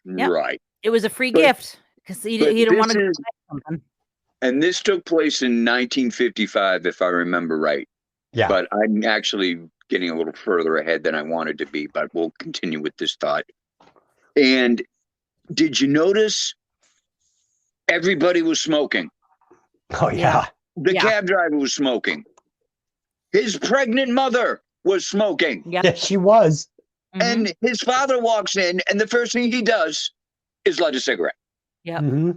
Yep. Right. It was a free gift because he didn't want to do something. And this took place in 1955, if I remember right. Yeah. But I'm actually getting a little further ahead than I wanted to be, but we'll continue with this thought. And did you notice everybody was smoking? Oh, yeah. The cab driver was smoking. His pregnant mother was smoking. Yep. Yeah, she was. And his father walks in, and the first thing he does is light a cigarette. Yeah. Mm-hmm.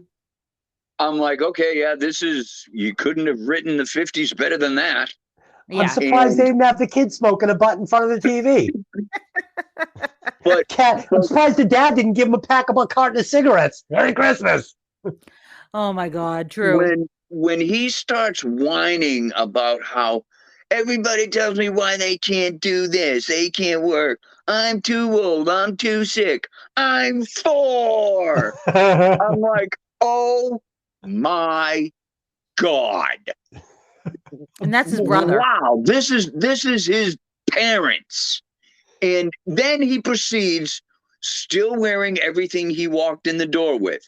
I'm like, okay, yeah, you couldn't have written the 50s better than that. Yeah. I'm surprised they didn't have the kid smoking a butt in front of the TV. I'm surprised the dad didn't give him a carton of cigarettes. Merry Christmas. Oh my God, true. When he starts whining about how everybody tells me why they can't do this, they can't work. I'm too old. I'm too sick. I'm 4. I'm like, oh my God. And that's his brother. Wow, this is his parents. And then he proceeds, still wearing everything he walked in the door with,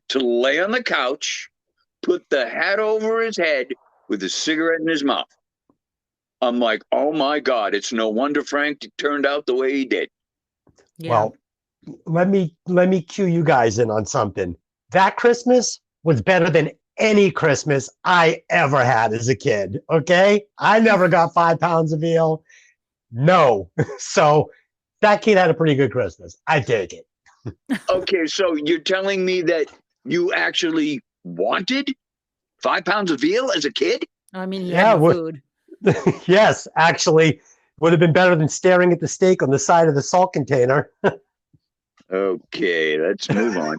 to lay on the couch, put the hat over his head with a cigarette in his mouth. I'm like, oh my God, it's no wonder Frank turned out the way he did. Yeah. Well, let me cue you guys in on something. That Christmas was better than any Christmas I ever had as a kid. Okay? I never got 5 pounds of veal. No. So that kid had a pretty good Christmas. I take it. Okay, so you're telling me that you actually wanted 5 pounds of veal as a kid? I mean, he had no food. Yes, actually, would have been better than staring at the steak on the side of the salt container. Okay, let's move on.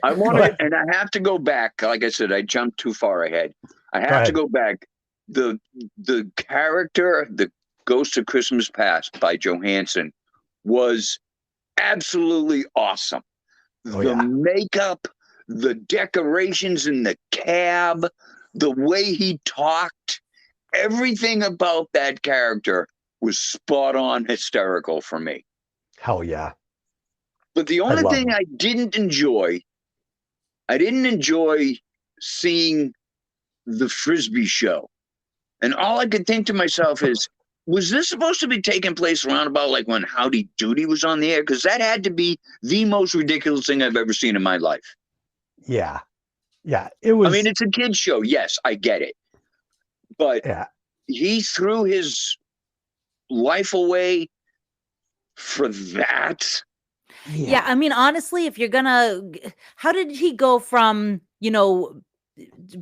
I want to, and I have to go back. Like I said, I jumped too far ahead. I have to go back. The character, the Ghost of Christmas Past by Johansen, was absolutely awesome. The makeup, the decorations in the cab, the way he talked, everything about that character was spot on hysterical for me. Hell yeah. But the only thing I didn't enjoy seeing the Frisbee show. And all I could think to myself is, was this supposed to be taking place around about like when Howdy Doody was on the air? Because that had to be the most ridiculous thing I've ever seen in my life. Yeah. Yeah. It was. I mean, it's a kid's show. Yes, I get it. But he threw his life away for that. Yeah. I mean, honestly, if you're gonna, how did he go from,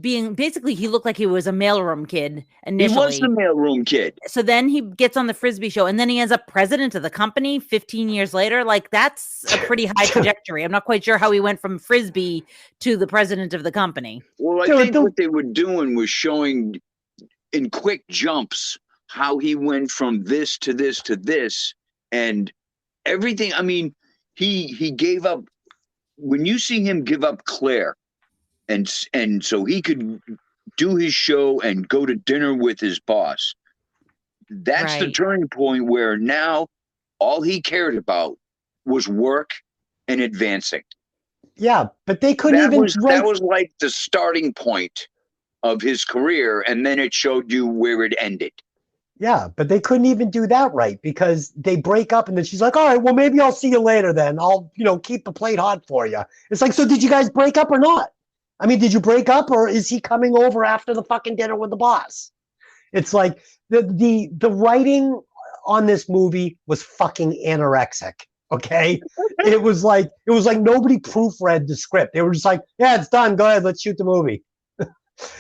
being basically, he looked like he was a mailroom kid initially. He was the mailroom kid. So then he gets on the Frisbee show, and then he ends up president of the company 15 years later. Like, that's a pretty high trajectory. I'm not quite sure how he went from Frisbee to the president of the company. Well, I think what they were doing was showing in quick jumps how he went from this to this to this, and everything. I mean, he gave up. When you see him give up Claire, and so he could do his show and go to dinner with his boss. That's the turning point where now all he cared about was work and advancing. Yeah, but they couldn't that was like the starting point of his career, and then it showed you where it ended. Yeah, but they couldn't even do that right because they break up and then she's like, all right, well, maybe I'll see you later then. I'll, keep the plate hot for you. It's like, so did you guys break up or not? I mean, did you break up or is he coming over after the fucking dinner with the boss? It's like the writing on this movie was fucking anorexic. Okay. It was like nobody proofread the script. They were just like, yeah, it's done. Go ahead. Let's shoot the movie.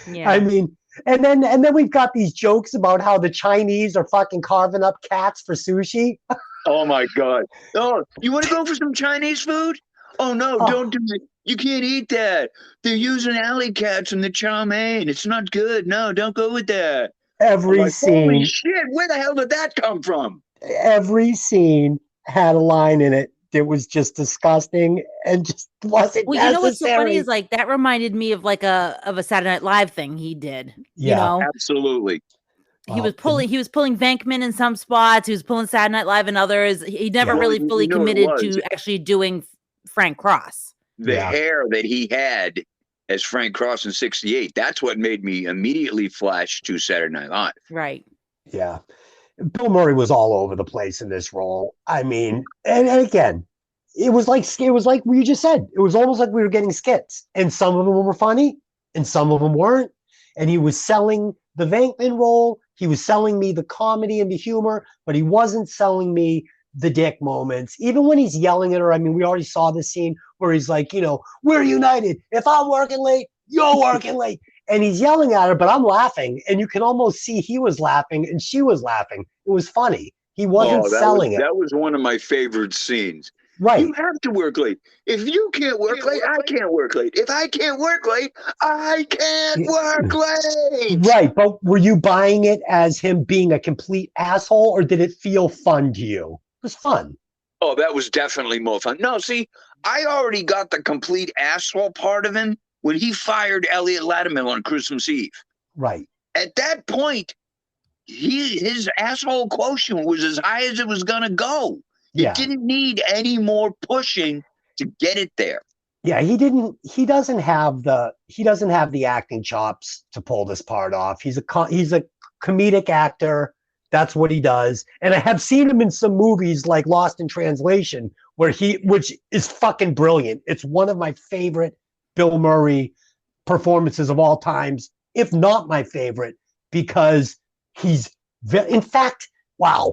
Yeah. I mean, and then we've got these jokes about how the Chinese are fucking carving up cats for sushi. Oh my God. Oh, you want to go for some Chinese food? Oh no, don't do it. You can't eat that. They're using alley cats in the chow mein. It's not good. No, don't go with that. Every scene. Holy shit, where the hell did that come from? Every scene had a line in it that was just disgusting and just wasn't necessary. You know what's so funny is like that reminded me of like a Saturday Night Live thing he did. Yeah, absolutely. He was pulling Venkman in some spots. He was pulling Saturday Night Live in others. He never really fully committed to actually doing Frank Cross. The hair that he had as Frank Cross in '68, that's what made me immediately flash to Saturday Night Live. Right. Yeah. Bill Murray was all over the place in this role. I mean, and again, it was like what you just said. It was almost like we were getting skits, and some of them were funny, and some of them weren't. And he was selling the Venkman role. He was selling me the comedy and the humor, but he wasn't selling me the dick moments. Even when he's yelling at her, I mean, we already saw this scene where he's like, we're united. If I'm working late, you're working late. And he's yelling at her, but I'm laughing. And you can almost see he was laughing and she was laughing. It was funny. He wasn't selling it. That was one of my favorite scenes. Right. You have to work late. If you can't work late, I can't work late. If I can't work late, I can't work late. Right. But were you buying it as him being a complete asshole, or did it feel fun to you? It was fun. Oh, that was definitely more fun. No, see, I already got the complete asshole part of him when he fired Elliot Latimer on Christmas Eve. Right. At that point, his asshole quotient was as high as it was going to go. It didn't need any more pushing to get it there. Yeah, he doesn't have the acting chops to pull this part off. He's a comedic actor. That's what he does. And I have seen him in some movies like Lost in Translation, which is fucking brilliant. It's one of my favorite Bill Murray performances of all times, if not my favorite, because in fact, wow,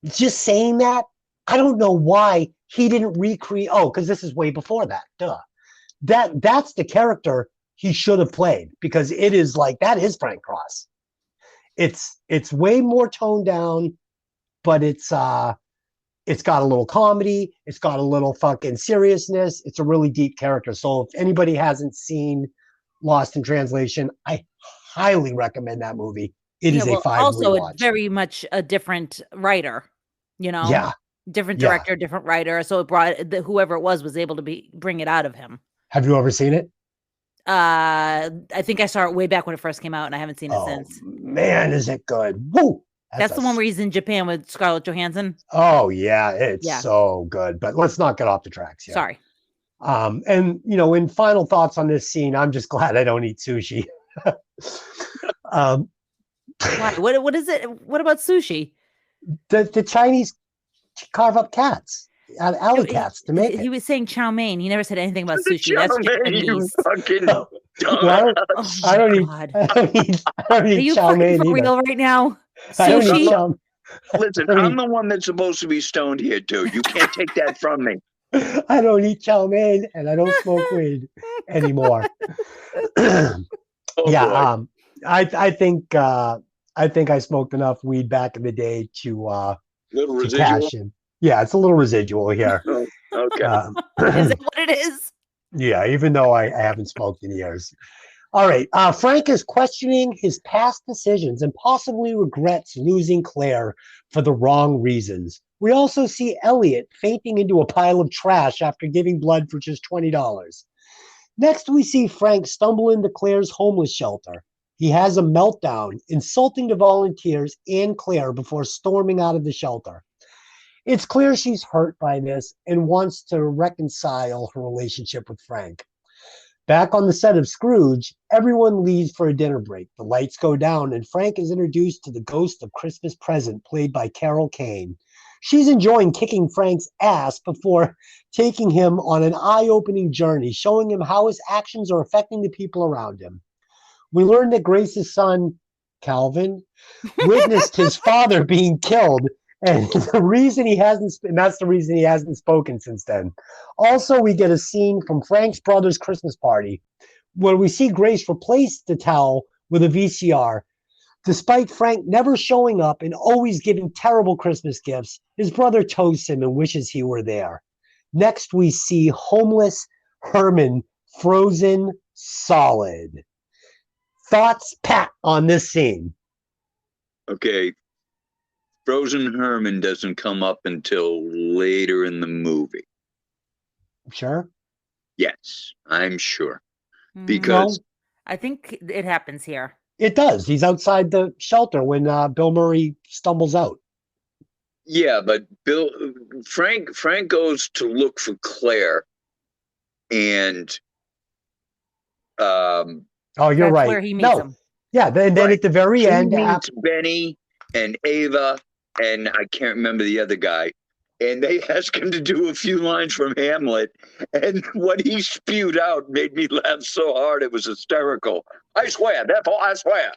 just saying that, I don't know why he didn't recreate. Oh, because this is way before that. Duh. That's the character he should have played, because it is like, that is Frank Cross. It's way more toned down, but it's got a little comedy. It's got a little fucking seriousness. It's a really deep character. So if anybody hasn't seen Lost in Translation, I highly recommend that movie. It is a 5 also rewatch. It's very much a different writer, Yeah. Different director, different writer. So it brought whoever it was able to bring it out of him. Have you ever seen it? I think I saw it way back when it first came out, and I haven't seen it since. Man, is it good? Woo! That's the one where he's in Japan with Scarlett Johansson. Oh yeah, it's so good. But let's not get off the tracks yet. Sorry. And in final thoughts on this scene, I'm just glad I don't eat sushi. um, Why? What is it? What about sushi? the Chinese carve up cats, alley No, cats to make he it. was saying chow mein. He never said anything about The sushi. That's chow mein, you Japanese. fucking Well, dumbass. I don't need. God. I don't need. I don't Are need you chow fucking mein for either. real right now? I don't need Sushi? chow. Listen, I don't I'm the one that's supposed to be stoned here, dude. You can't take that from me. I don't eat chow mein, and I don't smoke weed anymore. Oh Yeah, boy. I think I smoked enough weed back in the day Little to residual. cash in. Yeah, it's a little residual here. Oh, okay. Is that what it is? Yeah, even though I haven't smoked in years. All right, Frank is questioning his past decisions and possibly regrets losing Claire for the wrong reasons. We also see Elliot fainting into a pile of trash after giving blood for just $20. Next, we see Frank stumble into Claire's homeless shelter. He has a meltdown, insulting the volunteers and Claire before storming out of the shelter. It's clear she's hurt by this and wants to reconcile her relationship with Frank. Back on the set of Scrooge, everyone leaves for a dinner break. The lights go down, and Frank is introduced to the ghost of Christmas Present, played by Kane. She's enjoying kicking Frank's ass before taking him on an eye-opening journey, showing him how his actions are affecting the people around him. We learn that Grace's son, Calvin, witnessed his father being killed, and that's the reason he hasn't spoken since then. Also, we get a scene from Frank's brother's Christmas party where we see Grace replace the towel with a VCR. Despite Frank never showing up and always giving terrible Christmas gifts, his brother toasts him and wishes he were there. Next, we see homeless Herman frozen solid. Thoughts, Pat, on this scene? Okay. Frozen Herman doesn't come up until later in the movie. Sure? Yes, I'm sure. No, Because I think it happens here. It does. He's outside the shelter when Bill Murray stumbles out. yeah, but Frank goes to look for Claire, and Oh, you're That's right. where he meets him. Yeah, then Right. at the very he end, meets Benny and Ava, and I can't remember the other guy. And they ask him to do a few lines from Hamlet, and what he spewed out made me laugh so hard it was hysterical. I swear, therefore I swear.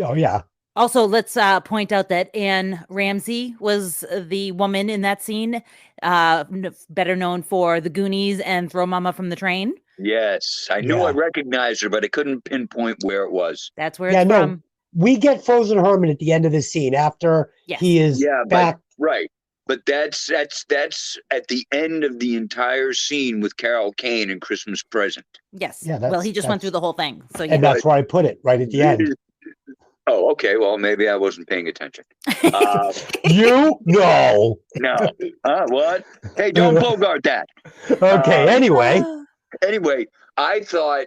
oh yeah, Also, let's point out that Anne Ramsey was the woman in that scene, better known for The Goonies and Throw Mama from the Train. Yes, I knew Yeah. I recognized her, but I couldn't pinpoint where it was. That's where Yeah, it's no. from. We get Frozen Herman at the end of the scene after Yes. he is Yeah, back. right. But that's at the end of the entire scene with Carol Kane and Christmas Present. Yes. Yeah, well, he just went through the whole thing. So yeah. And that's where I put it, right at the end. Oh, okay. Well, maybe I wasn't paying attention. You? No. No. What? Hey, don't bogart that. Okay, anyway. Anyway, I thought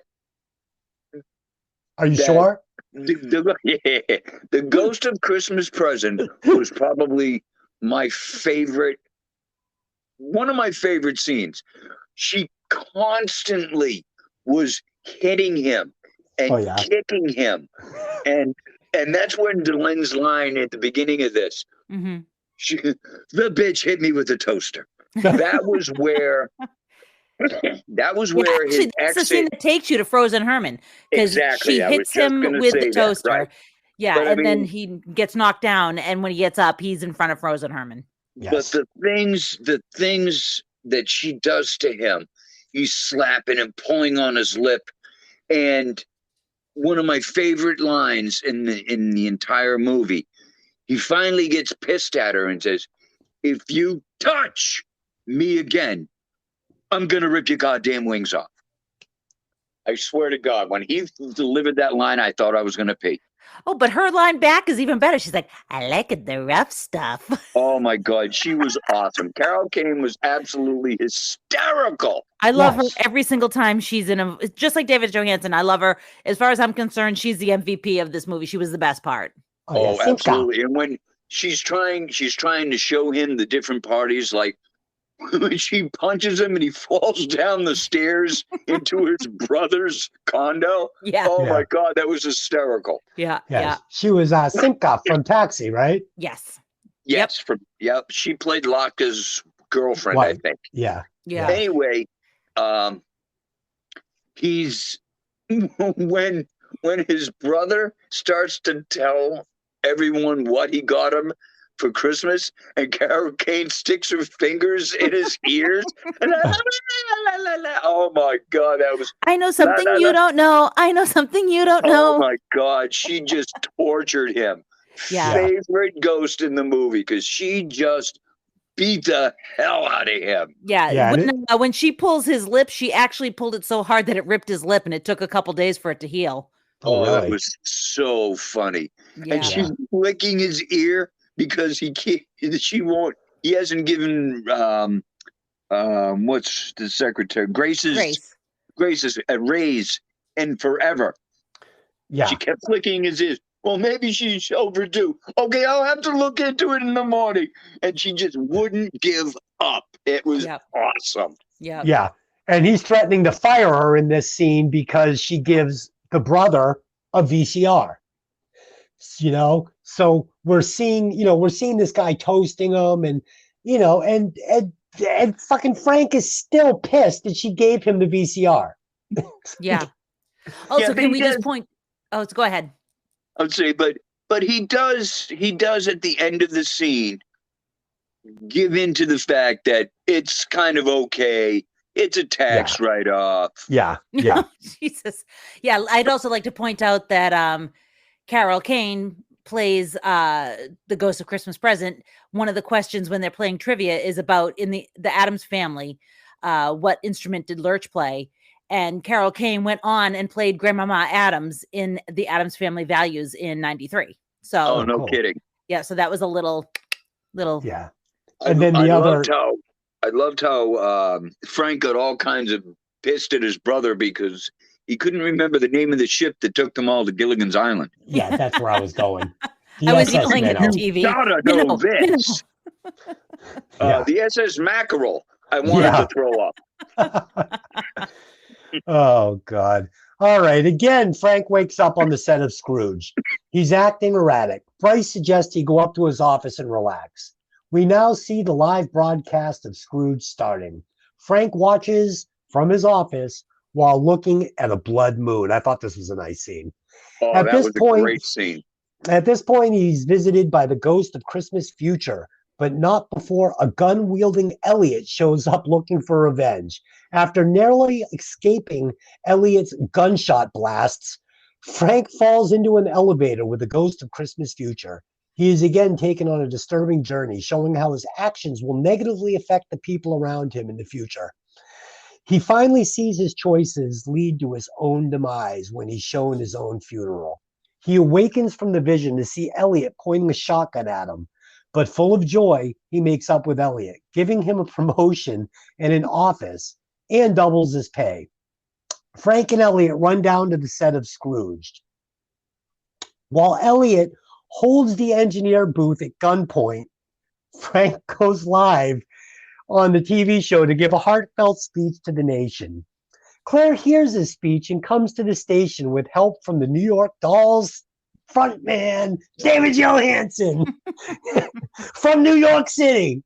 Are you that- sure? the Ghost of Christmas Present was probably one of my favorite scenes. She constantly was hitting him and kicking him. And that's when Delenn's line at the beginning of this, Mhm. the bitch hit me with a toaster. That was where Actually, that's the scene that takes you to Frozen Herman, because Exactly, she I was hits just him gonna with say the that, toaster. right. Yeah, But I and then mean- he gets knocked down, and when he gets up, he's in front of Frozen Herman. But the things that she does to him, he's slapping and pulling on his lip. And one of my favorite lines in the entire movie, he finally gets pissed at her and says, "If you touch me again, I'm gonna rip your goddamn wings off." I swear to God, when he delivered that line, I thought I was gonna pee. Oh, but her line back is even better. She's like, "I like it, the rough stuff." Oh my God, she was awesome. Carol Kane was absolutely hysterical. I love her every single time she's in just like David Johansen. I love her. As far as I'm concerned, she's the MVP of this movie. She was the best part. Oh, absolutely. And when she's trying to show him the different parties, like when she punches him and he falls down the stairs into his brother's condo. Yeah. Oh Yeah. my God, that was hysterical. Yeah. Yes. Yeah. She was Simca from Taxi, right? Yes. Yes, she played Laka's girlfriend, I Wife. think. Yeah. Yeah. Anyway, he's when his brother starts to tell everyone what he got him for Christmas, and Carol Kane sticks her fingers in his ears. Oh my God, that was. I know something you don't know. I know something you don't know. Oh my God, she just tortured him. Yeah. Favorite ghost in the movie because she just beat the hell out of him. Yeah. Yeah, When she pulls his lip, she actually pulled it so hard that it ripped his lip, and it took a couple days for it to heal. Oh, That really? was so funny. Yeah. And she's licking his ear because he can't. She won't. He hasn't given what's the secretary Grace's a raise in forever. Yeah. She kept flicking his ears. Well, maybe she's overdue. Okay, I'll have to look into it in the morning. And she just wouldn't give up. It was awesome. Yeah. Yeah. And he's threatening to fire her in this scene because she gives the brother a VCR. You know, so we're seeing this guy toasting him, and and fucking Frank is still pissed that she gave him the VCR. Yeah. Also, Yeah, can we just point? Oh, go ahead. I would say, but he does at the end of the scene give in to the fact that it's kind of okay. It's a tax write-off. Yeah. Yeah. Jesus. Yeah. I'd also like to point out that Carol Kane plays the Ghost of Christmas Present. One of the questions when they're playing trivia is about in the Addams Family, what instrument did Lurch play? And Carol Kane went on and played Grandmama Addams in the Addams Family Values in '93. So, no kidding. Yeah, so that was a little. Yeah. And then I loved how Frank got all kinds of pissed at his brother because he couldn't remember the name of the ship that took them all to Gilligan's Island. Yeah, that's where I was going. I was yelling at the TV. Gotta know this. The SS Mackerel. I wanted to throw up. Oh, God. All right. Again, Frank wakes up on the set of Scrooge. He's acting erratic. Bryce suggests he go up to his office and relax. We now see the live broadcast of Scrooge starting. Frank watches from his office while looking at a blood moon. I thought this was a nice scene. Oh, that was a great scene. At this point, he's visited by the ghost of Christmas future, but not before a gun-wielding Elliot shows up looking for revenge. After narrowly escaping Elliot's gunshot blasts, Frank falls into an elevator with the ghost of Christmas future. He is again taken on a disturbing journey, showing how his actions will negatively affect the people around him in the future. He finally sees his choices lead to his own demise when he's shown his own funeral. He awakens from the vision to see Elliot pointing a shotgun at him. But full of joy, he makes up with Elliot, giving him a promotion and an office, and doubles his pay. Frank and Elliot run down to the set of Scrooged. While Elliot holds the engineer booth at gunpoint, Frank goes live on the TV show to give a heartfelt speech to the nation. Claire hears his speech and comes to the station with help from the New York Dolls frontman, David Johansen, from New York City.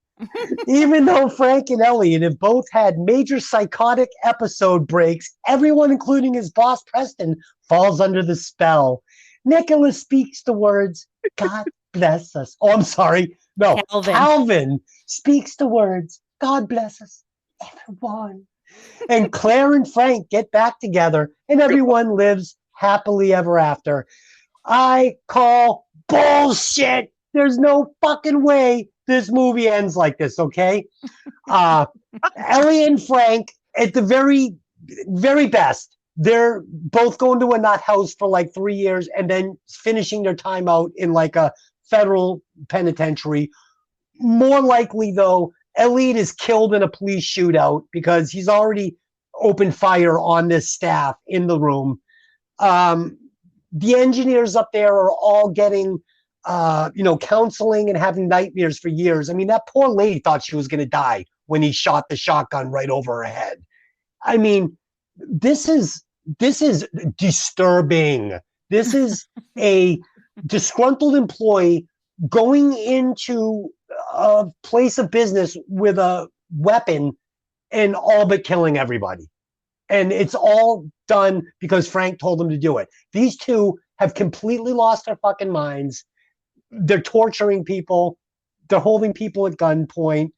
Even though Frank and Elliot have both had major psychotic episode breaks, everyone, including his boss Preston, falls under the spell. Nicholas speaks the words, God bless us. Oh, I'm sorry. No, Calvin speaks the words, God bless us, everyone. And Claire and Frank get back together, and everyone lives happily ever after. I call bullshit. There's no fucking way this movie ends like this, okay? Ellie and Frank, at the very, very best, they're both going to a nut house for like 3 years and then finishing their time out in like a federal penitentiary. More likely, though, Elliot is killed in a police shootout because he's already opened fire on this staff in the room. The engineers up there are all getting, counseling and having nightmares for years. I mean, that poor lady thought she was going to die when he shot the shotgun right over her head. I mean, this is disturbing. This is a disgruntled employee going into a place of business with a weapon and all but killing everybody. And it's all done because Frank told them to do it. These two have completely lost their fucking minds. They're torturing people. They're holding people at gunpoint.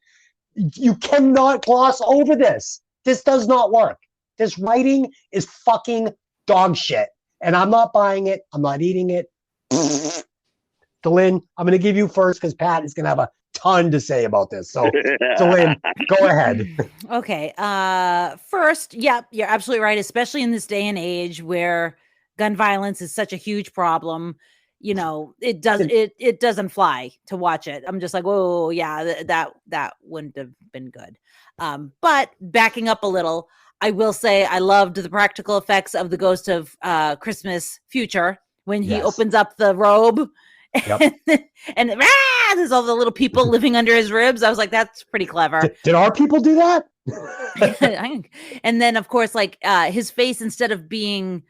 You cannot gloss over this. This does not work. This writing is fucking dog shit. And I'm not buying it. I'm not eating it. Delin, I'm going to give you first because Pat is going to have a ton to say about this. So, Delin, go ahead. Okay. First, yeah, you're absolutely right, especially in this day and age where gun violence is such a huge problem. You know, it doesn't fly to watch it. I'm just like, oh yeah, that wouldn't have been good. But backing up a little, I will say I loved the practical effects of the Ghost of Christmas Future when he opens up the robe. Yep. and there's all the little people living under his ribs. I was like, that's pretty clever. Did our people do that? And then, of course, like his face, instead of being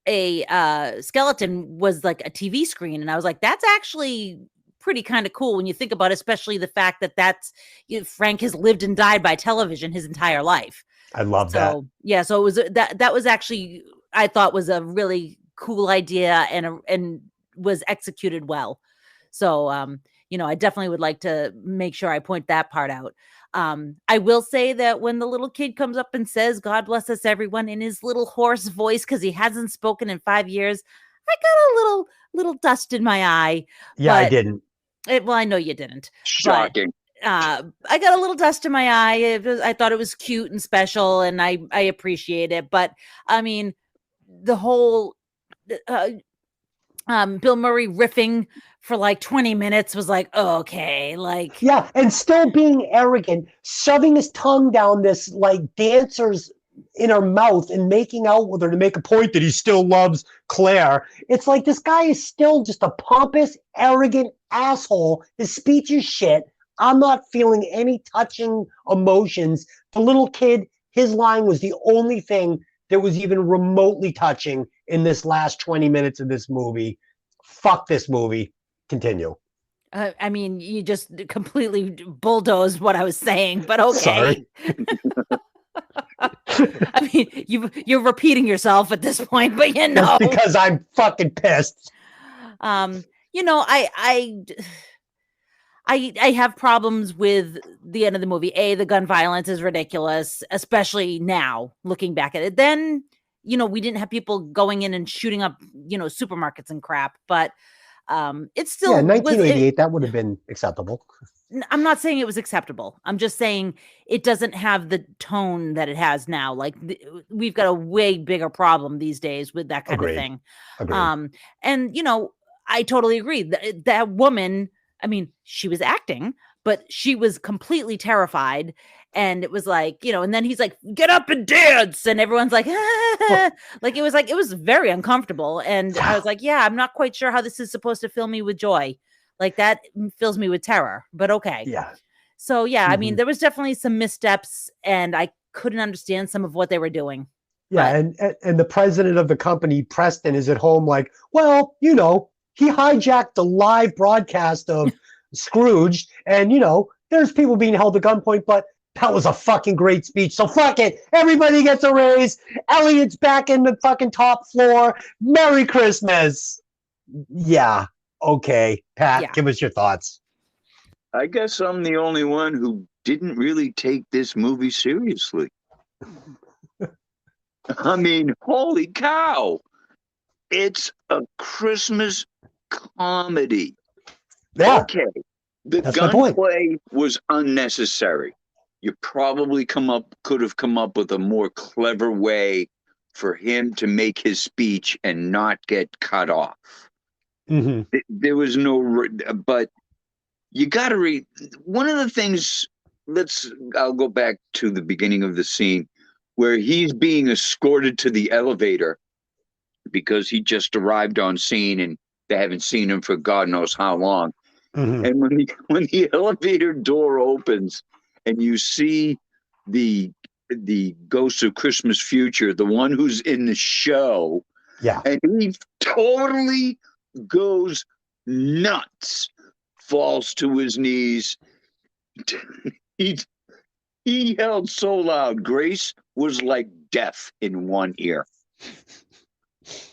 a skeleton, was like a TV screen. And I was like, that's actually pretty kind of cool when you think about it, especially the fact that Frank has lived and died by television his entire life. I love that. Yeah. So it was that was actually, I thought, was a really cool idea and was executed well. So, I definitely would like to make sure I point that part out. I will say that when the little kid comes up and says, "God bless us, everyone," in his little hoarse voice, because he hasn't spoken in 5 years, I got a little dust in my eye. Yeah, I didn't. Well, I know you didn't. Shocking. But, I got a little dust in my eye. I thought it was cute and special, and I appreciate it. But I mean, the whole Bill Murray riffing for like 20 minutes was like, oh, okay, like, yeah, and still being arrogant, shoving his tongue down this like dancer's in her mouth and making out with her to make a point that he still loves Claire. It's like this guy is still just a pompous, arrogant asshole. His speech is shit. I'm not feeling any touching emotions. The little kid, his line was the only thing that was even remotely touching in this last 20 minutes of this movie. Fuck this movie. Continue. I mean, you just completely bulldozed what I was saying, but okay. Sorry. I mean, you're repeating yourself at this point, but That's because I'm fucking pissed. I have problems with the end of the movie. The gun violence is ridiculous, especially now looking back at it. Then, we didn't have people going in and shooting up, supermarkets and crap, but it's still 1988. That would have been acceptable. I'm not saying it was acceptable. I'm just saying it doesn't have the tone that it has now. Like we've got a way bigger problem these days with that kind of thing. Agreed. And I totally agree. That woman, I mean, she was acting, but she was completely terrified. And it was like, and then he's like, "Get up and dance." And everyone's like, ah. Like, it was very uncomfortable. And I was like, yeah, I'm not quite sure how this is supposed to fill me with joy. Like that fills me with terror, but okay. Yeah. So yeah, I mean, there was definitely some missteps and I couldn't understand some of what they were doing. Yeah. And the president of the company, Preston, is at home like, well, he hijacked the live broadcast of Scrooged and, there's people being held at gunpoint, but that was a fucking great speech. So fuck it. Everybody gets a raise. Elliot's back in the fucking top floor. Merry Christmas. Yeah. Okay. Pat, give us your thoughts. I guess I'm the only one who didn't really take this movie seriously. I mean, holy cow. It's a Christmas comedy. Yeah. Okay. The That's my point. gunplay was unnecessary. You probably could have come up with a more clever way for him to make his speech and not get cut off. Mm-hmm. There was no, but you got to read one of the things. I'll go back to the beginning of the scene where he's being escorted to the elevator because he just arrived on scene and they haven't seen him for God knows how long. Mm-hmm. And when the elevator door opens and you see the Ghost of Christmas Future, the one who's in the show, and he totally goes nuts, falls to his knees. He yelled so loud, Grace was like deaf in one ear.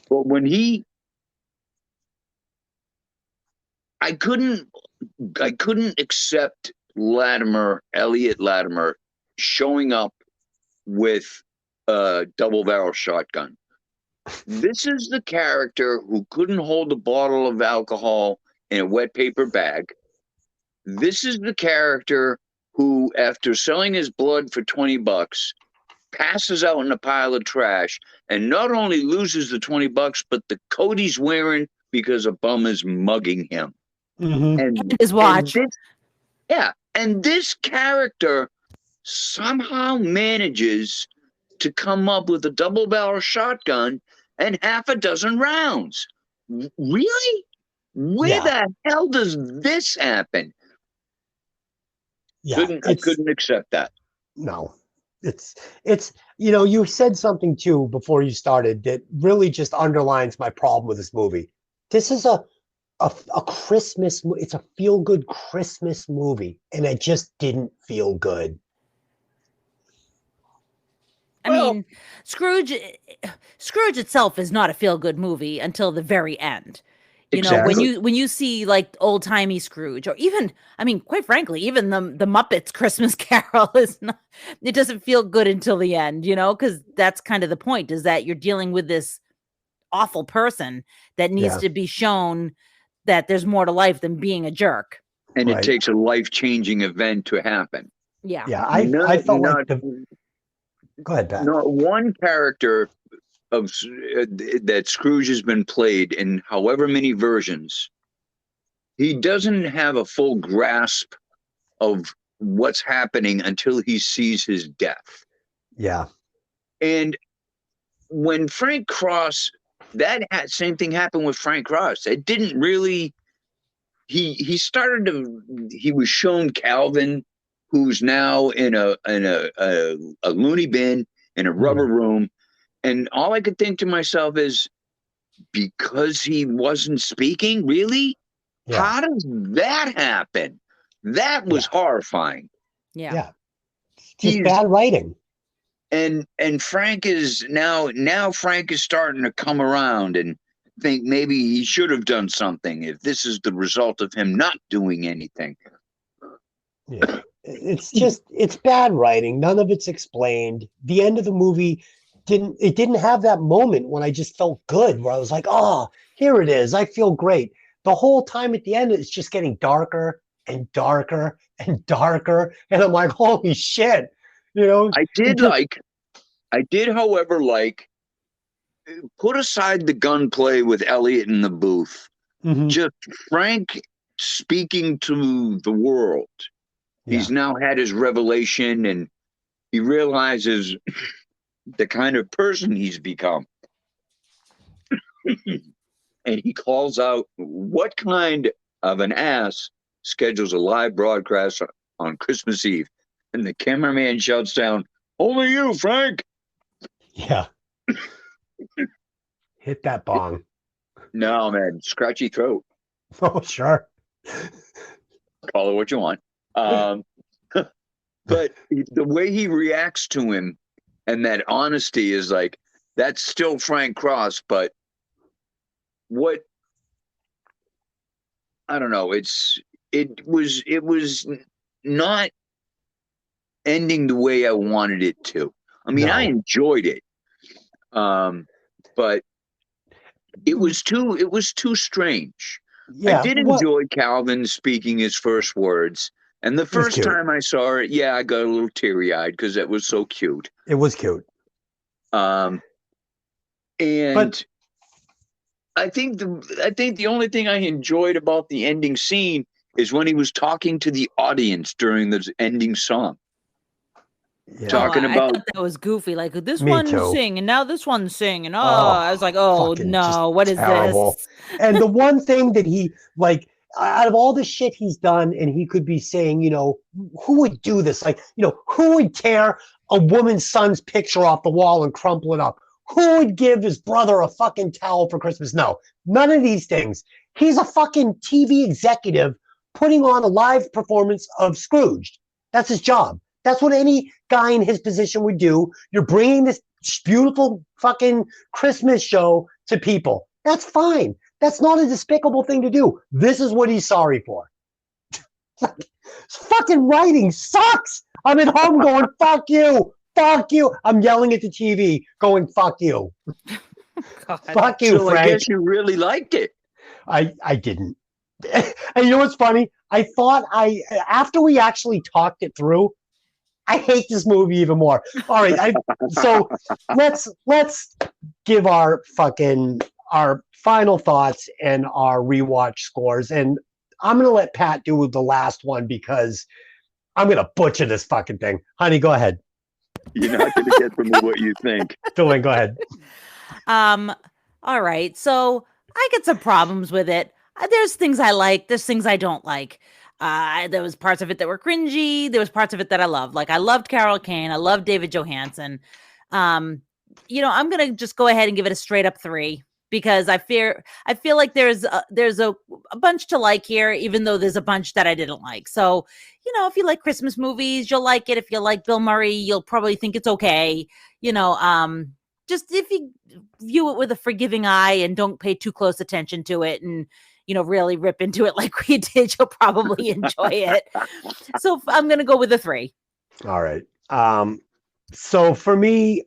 But when I couldn't accept Elliot Latimer, showing up with a double barrel shotgun. This is the character who couldn't hold a bottle of alcohol in a wet paper bag. This is the character who, after selling his blood for $20, passes out in a pile of trash and not only loses the $20, but the coat he's wearing because a bum is mugging him. And his watch. And this character somehow manages to come up with a double barrel shotgun and half a dozen rounds. Really? Where the hell does this happen? I couldn't accept that. No, it's you said something too before you started that really just underlines my problem with this movie. This is a Christmas, it's a feel-good Christmas movie, and it just didn't feel good. I mean, Scrooge itself is not a feel-good movie until the very end. You know, when you see like old-timey Scrooge, or even, I mean, quite frankly, even the Muppets Christmas Carol is not, it doesn't feel good until the end, you know, because that's kind of the point, is that you're dealing with this awful person that needs to be shown that there's more to life than being a jerk. And it takes a life-changing event to happen. Yeah. Yeah, I felt like Go ahead, Pat. Not one character that Scrooge has been played in however many versions, he doesn't have a full grasp of what's happening until he sees his death. Yeah. And when Frank Cross, that same thing happened with Frank Cross. It didn't really, he was shown Calvin, who's now in a loony bin in a rubber room. And all I could think to myself is, because he wasn't speaking, really? Yeah. How does that happen? That was horrifying. Yeah. Just bad writing. And Frank is now Frank is starting to come around and think maybe he should have done something if this is the result of him not doing anything. Yeah. It's bad writing. None of it's explained. The end of the movie didn't have that moment when I just felt good, where I was like, oh, here it is. I feel great. The whole time at the end, it's just getting darker and darker and darker. And I'm like, holy shit. You know, I did, however, put aside the gunplay with Elliot in the booth. Just Frank speaking to the world. He's now had his revelation, and he realizes the kind of person he's become. And he calls out, what kind of an ass schedules a live broadcast on Christmas Eve? And the cameraman shouts down, only you, Frank. Yeah. Hit that bong. No, man. Scratchy throat. Oh, sure. Call it what you want. But the way he reacts to him and that honesty is like, that's still Frank Cross, but I don't know. It was not ending the way I wanted it to. I mean, I enjoyed it. But it was too strange. Yeah, I did enjoy Calvin speaking his first words. And the first time I saw it, I got a little teary-eyed because it was so cute. It was cute. I think the only thing I enjoyed about the ending scene is when he was talking to the audience during the ending song. Yeah. Talking about, I thought that was goofy. Like, this one's sing, and now this one's sing, and I was like, oh no, what is terrible. this? And the one thing that he out of all the shit he's done, and he could be saying, who would do this? Like, who would tear a woman's son's picture off the wall and crumple it up? Who would give his brother a fucking towel for Christmas? No, none of these things. He's a fucking TV executive putting on a live performance of Scrooged. That's his job. That's what any guy in his position would do. You're bringing this beautiful fucking Christmas show to people. That's fine. That's not a despicable thing to do. This is what he's sorry for. Fucking writing sucks. I'm at home going, fuck you. Fuck you. I'm yelling at the TV going, fuck you. Fuck you, so Frank. I guess you really liked it. I didn't. And you know what's funny? I thought after we actually talked it through, I hate this movie even more. All right. So let's give our final thoughts and our rewatch scores. And I'm going to let Pat do the last one because I'm going to butcher this fucking thing. Honey, go ahead. You're not going to get from me what you think. Dylan, go ahead. All right. So I get some problems with it. There's things I like. There's things I don't like. There was parts of it that were cringy. There was parts of it that I loved. Like I loved Carol Kane. I loved David Johansen. I'm going to just go ahead and give it a straight up 3 because I feel like there's a bunch to like here, even though there's a bunch that I didn't like. So, if you like Christmas movies, you'll like it. If you like Bill Murray, you'll probably think it's okay. Just if you view it with a forgiving eye and don't pay too close attention to it and, really rip into it like we did, you'll probably enjoy it. So I'm going to go with a 3. All right. So for me,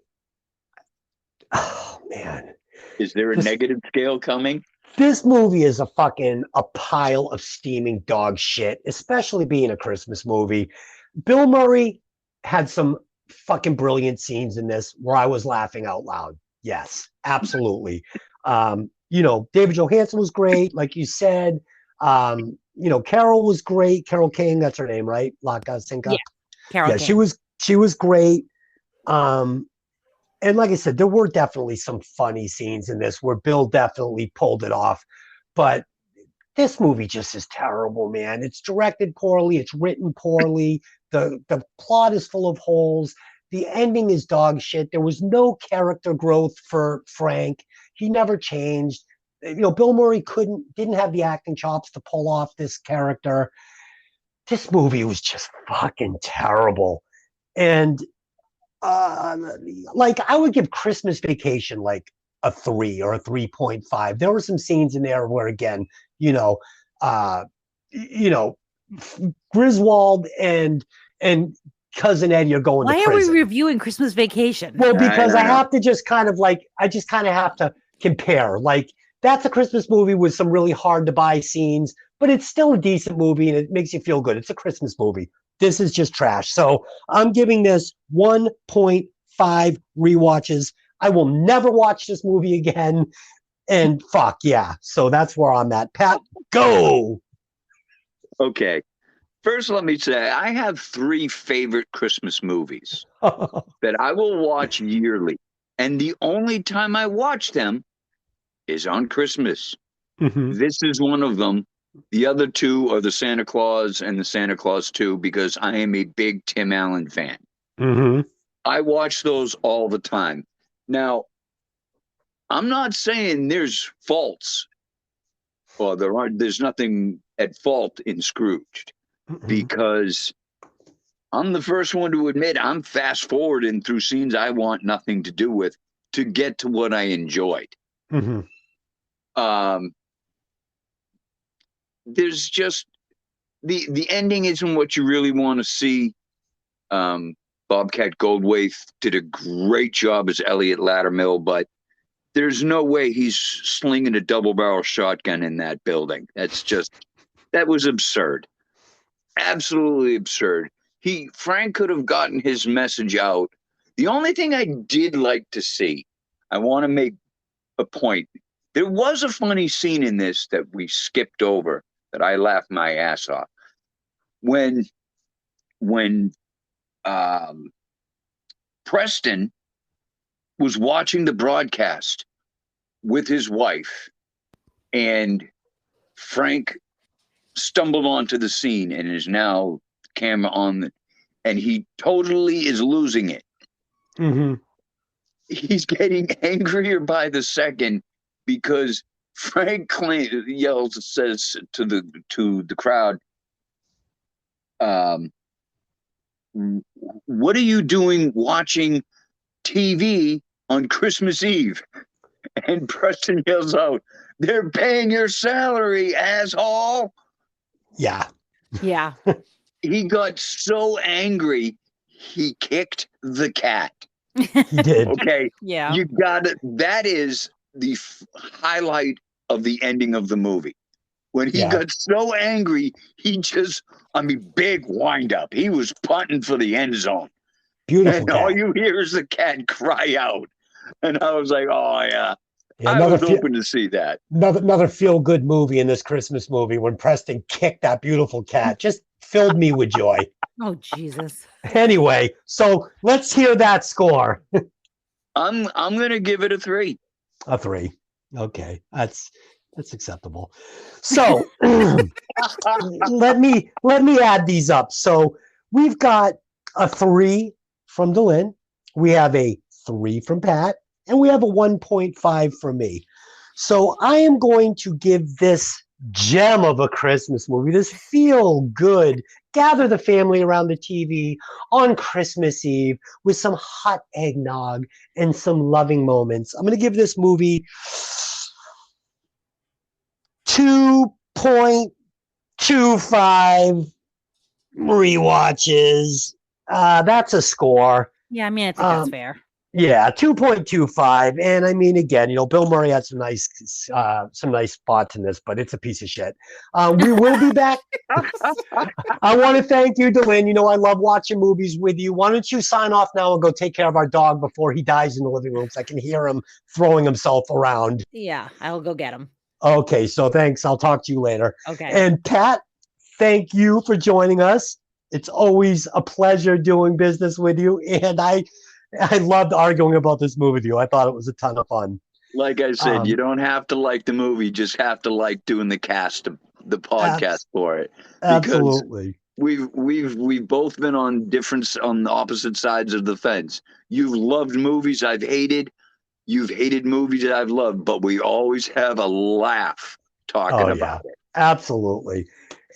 oh man. Is there a negative scale coming? This movie is a pile of steaming dog shit, especially being a Christmas movie. Bill Murray had some fucking brilliant scenes in this where I was laughing out loud. Yes, absolutely. David Johansen was great, like you said. Carol was great. Carol King, that's her name, right? Laka Sinka. Yeah, Carol King. She was great. And like I said, there were definitely some funny scenes in this where Bill definitely pulled it off. But this movie just is terrible, man. It's directed poorly. It's written poorly. The plot is full of holes. The ending is dog shit. There was no character growth for Frank. He never changed. Bill Murray didn't have the acting chops to pull off this character. This movie was just fucking terrible. And I would give Christmas Vacation like a 3 or a 3.5. There were some scenes in there where, again, Griswold and Cousin Eddie are going to prison. Why are we reviewing Christmas Vacation? Well, because I have to just kind of have to compare. Like, that's a Christmas movie with some really hard to buy scenes, but it's still a decent movie and it makes you feel good. It's a Christmas movie. This is just trash. So I'm giving this 1.5 rewatches. I will never watch this movie again. And fuck yeah. So that's where I'm at. Pat, go. Okay. First, let me say, I have 3 favorite Christmas movies that I will watch yearly. And the only time I watch them is on Christmas. Mm-hmm. This is one of them. The other 2 are the Santa Claus and the Santa Claus 2 because I am a big Tim Allen fan. Mm-hmm. I watch those all the time. Now, I'm not saying there's faults or there's nothing at fault in Scrooged, because I'm the first one to admit I'm fast forwarding through scenes I want nothing to do with to get to what I enjoyed. Mm-hmm. There's just the ending isn't what you really want to see. Bobcat Goldthwait did a great job as Elliot Lattermill, but there's no way he's slinging a double-barrel shotgun in that building. That was absurd. Absolutely absurd. Frank could have gotten his message out. The only thing I did like to see, I want to make a point. There was a funny scene in this that we skipped over that I laughed my ass off. When Preston was watching the broadcast with his wife, and Frank stumbled onto the scene and is now camera on, and he totally is losing it. Mm-hmm. He's getting angrier by the second because Frank says to the crowd, what are you doing watching TV on Christmas Eve? And Preston yells out, they're paying your salary, asshole. Yeah. Yeah. He got so angry, he kicked the cat. He did. Okay. Yeah. You got it. That is the highlight of the ending of the movie. When he got so angry, big wind up. He was punting for the end zone. Beautiful And cat. all you hear is the cat cry out. And I was like, oh, yeah. Yeah, I was hoping to see that. Another feel-good movie in this Christmas movie when Preston kicked that beautiful cat. Just filled me with joy. Oh, Jesus. Anyway, so let's hear that score. I'm gonna give it a 3. A 3. Okay, that's acceptable. So let me add these up. So we've got a 3 from Delyn. We have a 3 from Pat, and we have a 1.5 from me. So I am going to give this gem of a Christmas movie, this feel good, gather the family around the TV on Christmas Eve with some hot eggnog and some loving moments. I'm going to give this movie 2.25 rewatches. That's a score. Yeah, I mean, I think that's fair. Yeah, 2.25. And I mean, again, Bill Murray had some nice spots in this, but it's a piece of shit. We will be back. I want to thank you, Delyn. I love watching movies with you. Why don't you sign off now and go take care of our dog before he dies in the living room so I can hear him throwing himself around. Yeah, I'll go get him. Okay, so thanks. I'll talk to you later. Okay. And Pat, thank you for joining us. It's always a pleasure doing business with you. And I loved arguing about this movie with you. I thought it was a ton of fun. Like I said, you don't have to like the movie; just have to like doing the podcast for it. Absolutely. We've both been on the opposite sides of the fence. You've loved movies I've hated. You've hated movies that I've loved, but we always have a laugh talking about it. Absolutely.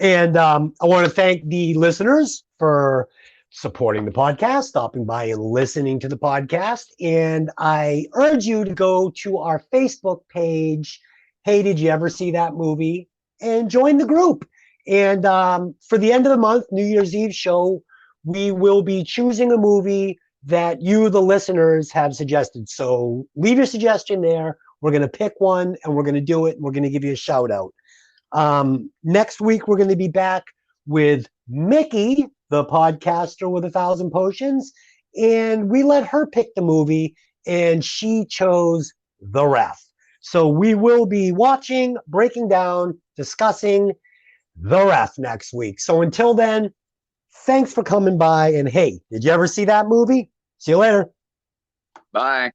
And I want to thank the listeners for supporting the podcast, stopping by and listening to the podcast. And I urge you to go to our Facebook page. Hey, did you ever see that movie? And join the group. And for the end of the month, New Year's Eve show, we will be choosing a movie that you, the listeners, have suggested. So leave your suggestion there. We're going to pick one and we're going to do it. And we're going to give you a shout out. Next week, we're going to be back with Mickey, the podcaster with 1,000 potions, and we let her pick the movie, and she chose The Ref. So we will be watching, breaking down, discussing The Ref next week. So until then, thanks for coming by, and hey, did you ever see that movie? See you later. Bye.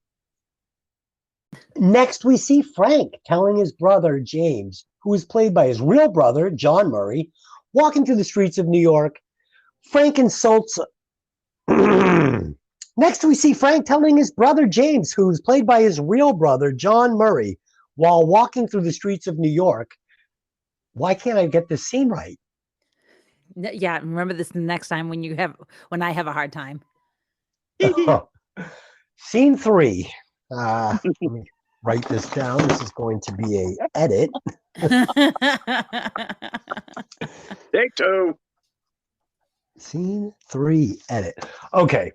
Next, we see Frank telling his brother, James, who is played by his real brother, John Murray, walking through the streets of New York. Frank insults. Next, we see Frank telling his brother James, who's played by his real brother John Murray, while walking through the streets of New York. Why can't I get this scene right? Yeah, remember this next time when I have a hard time. Scene 3. Let me write this down. This is going to be a edit. Take 2. Scene 3, edit. Okay.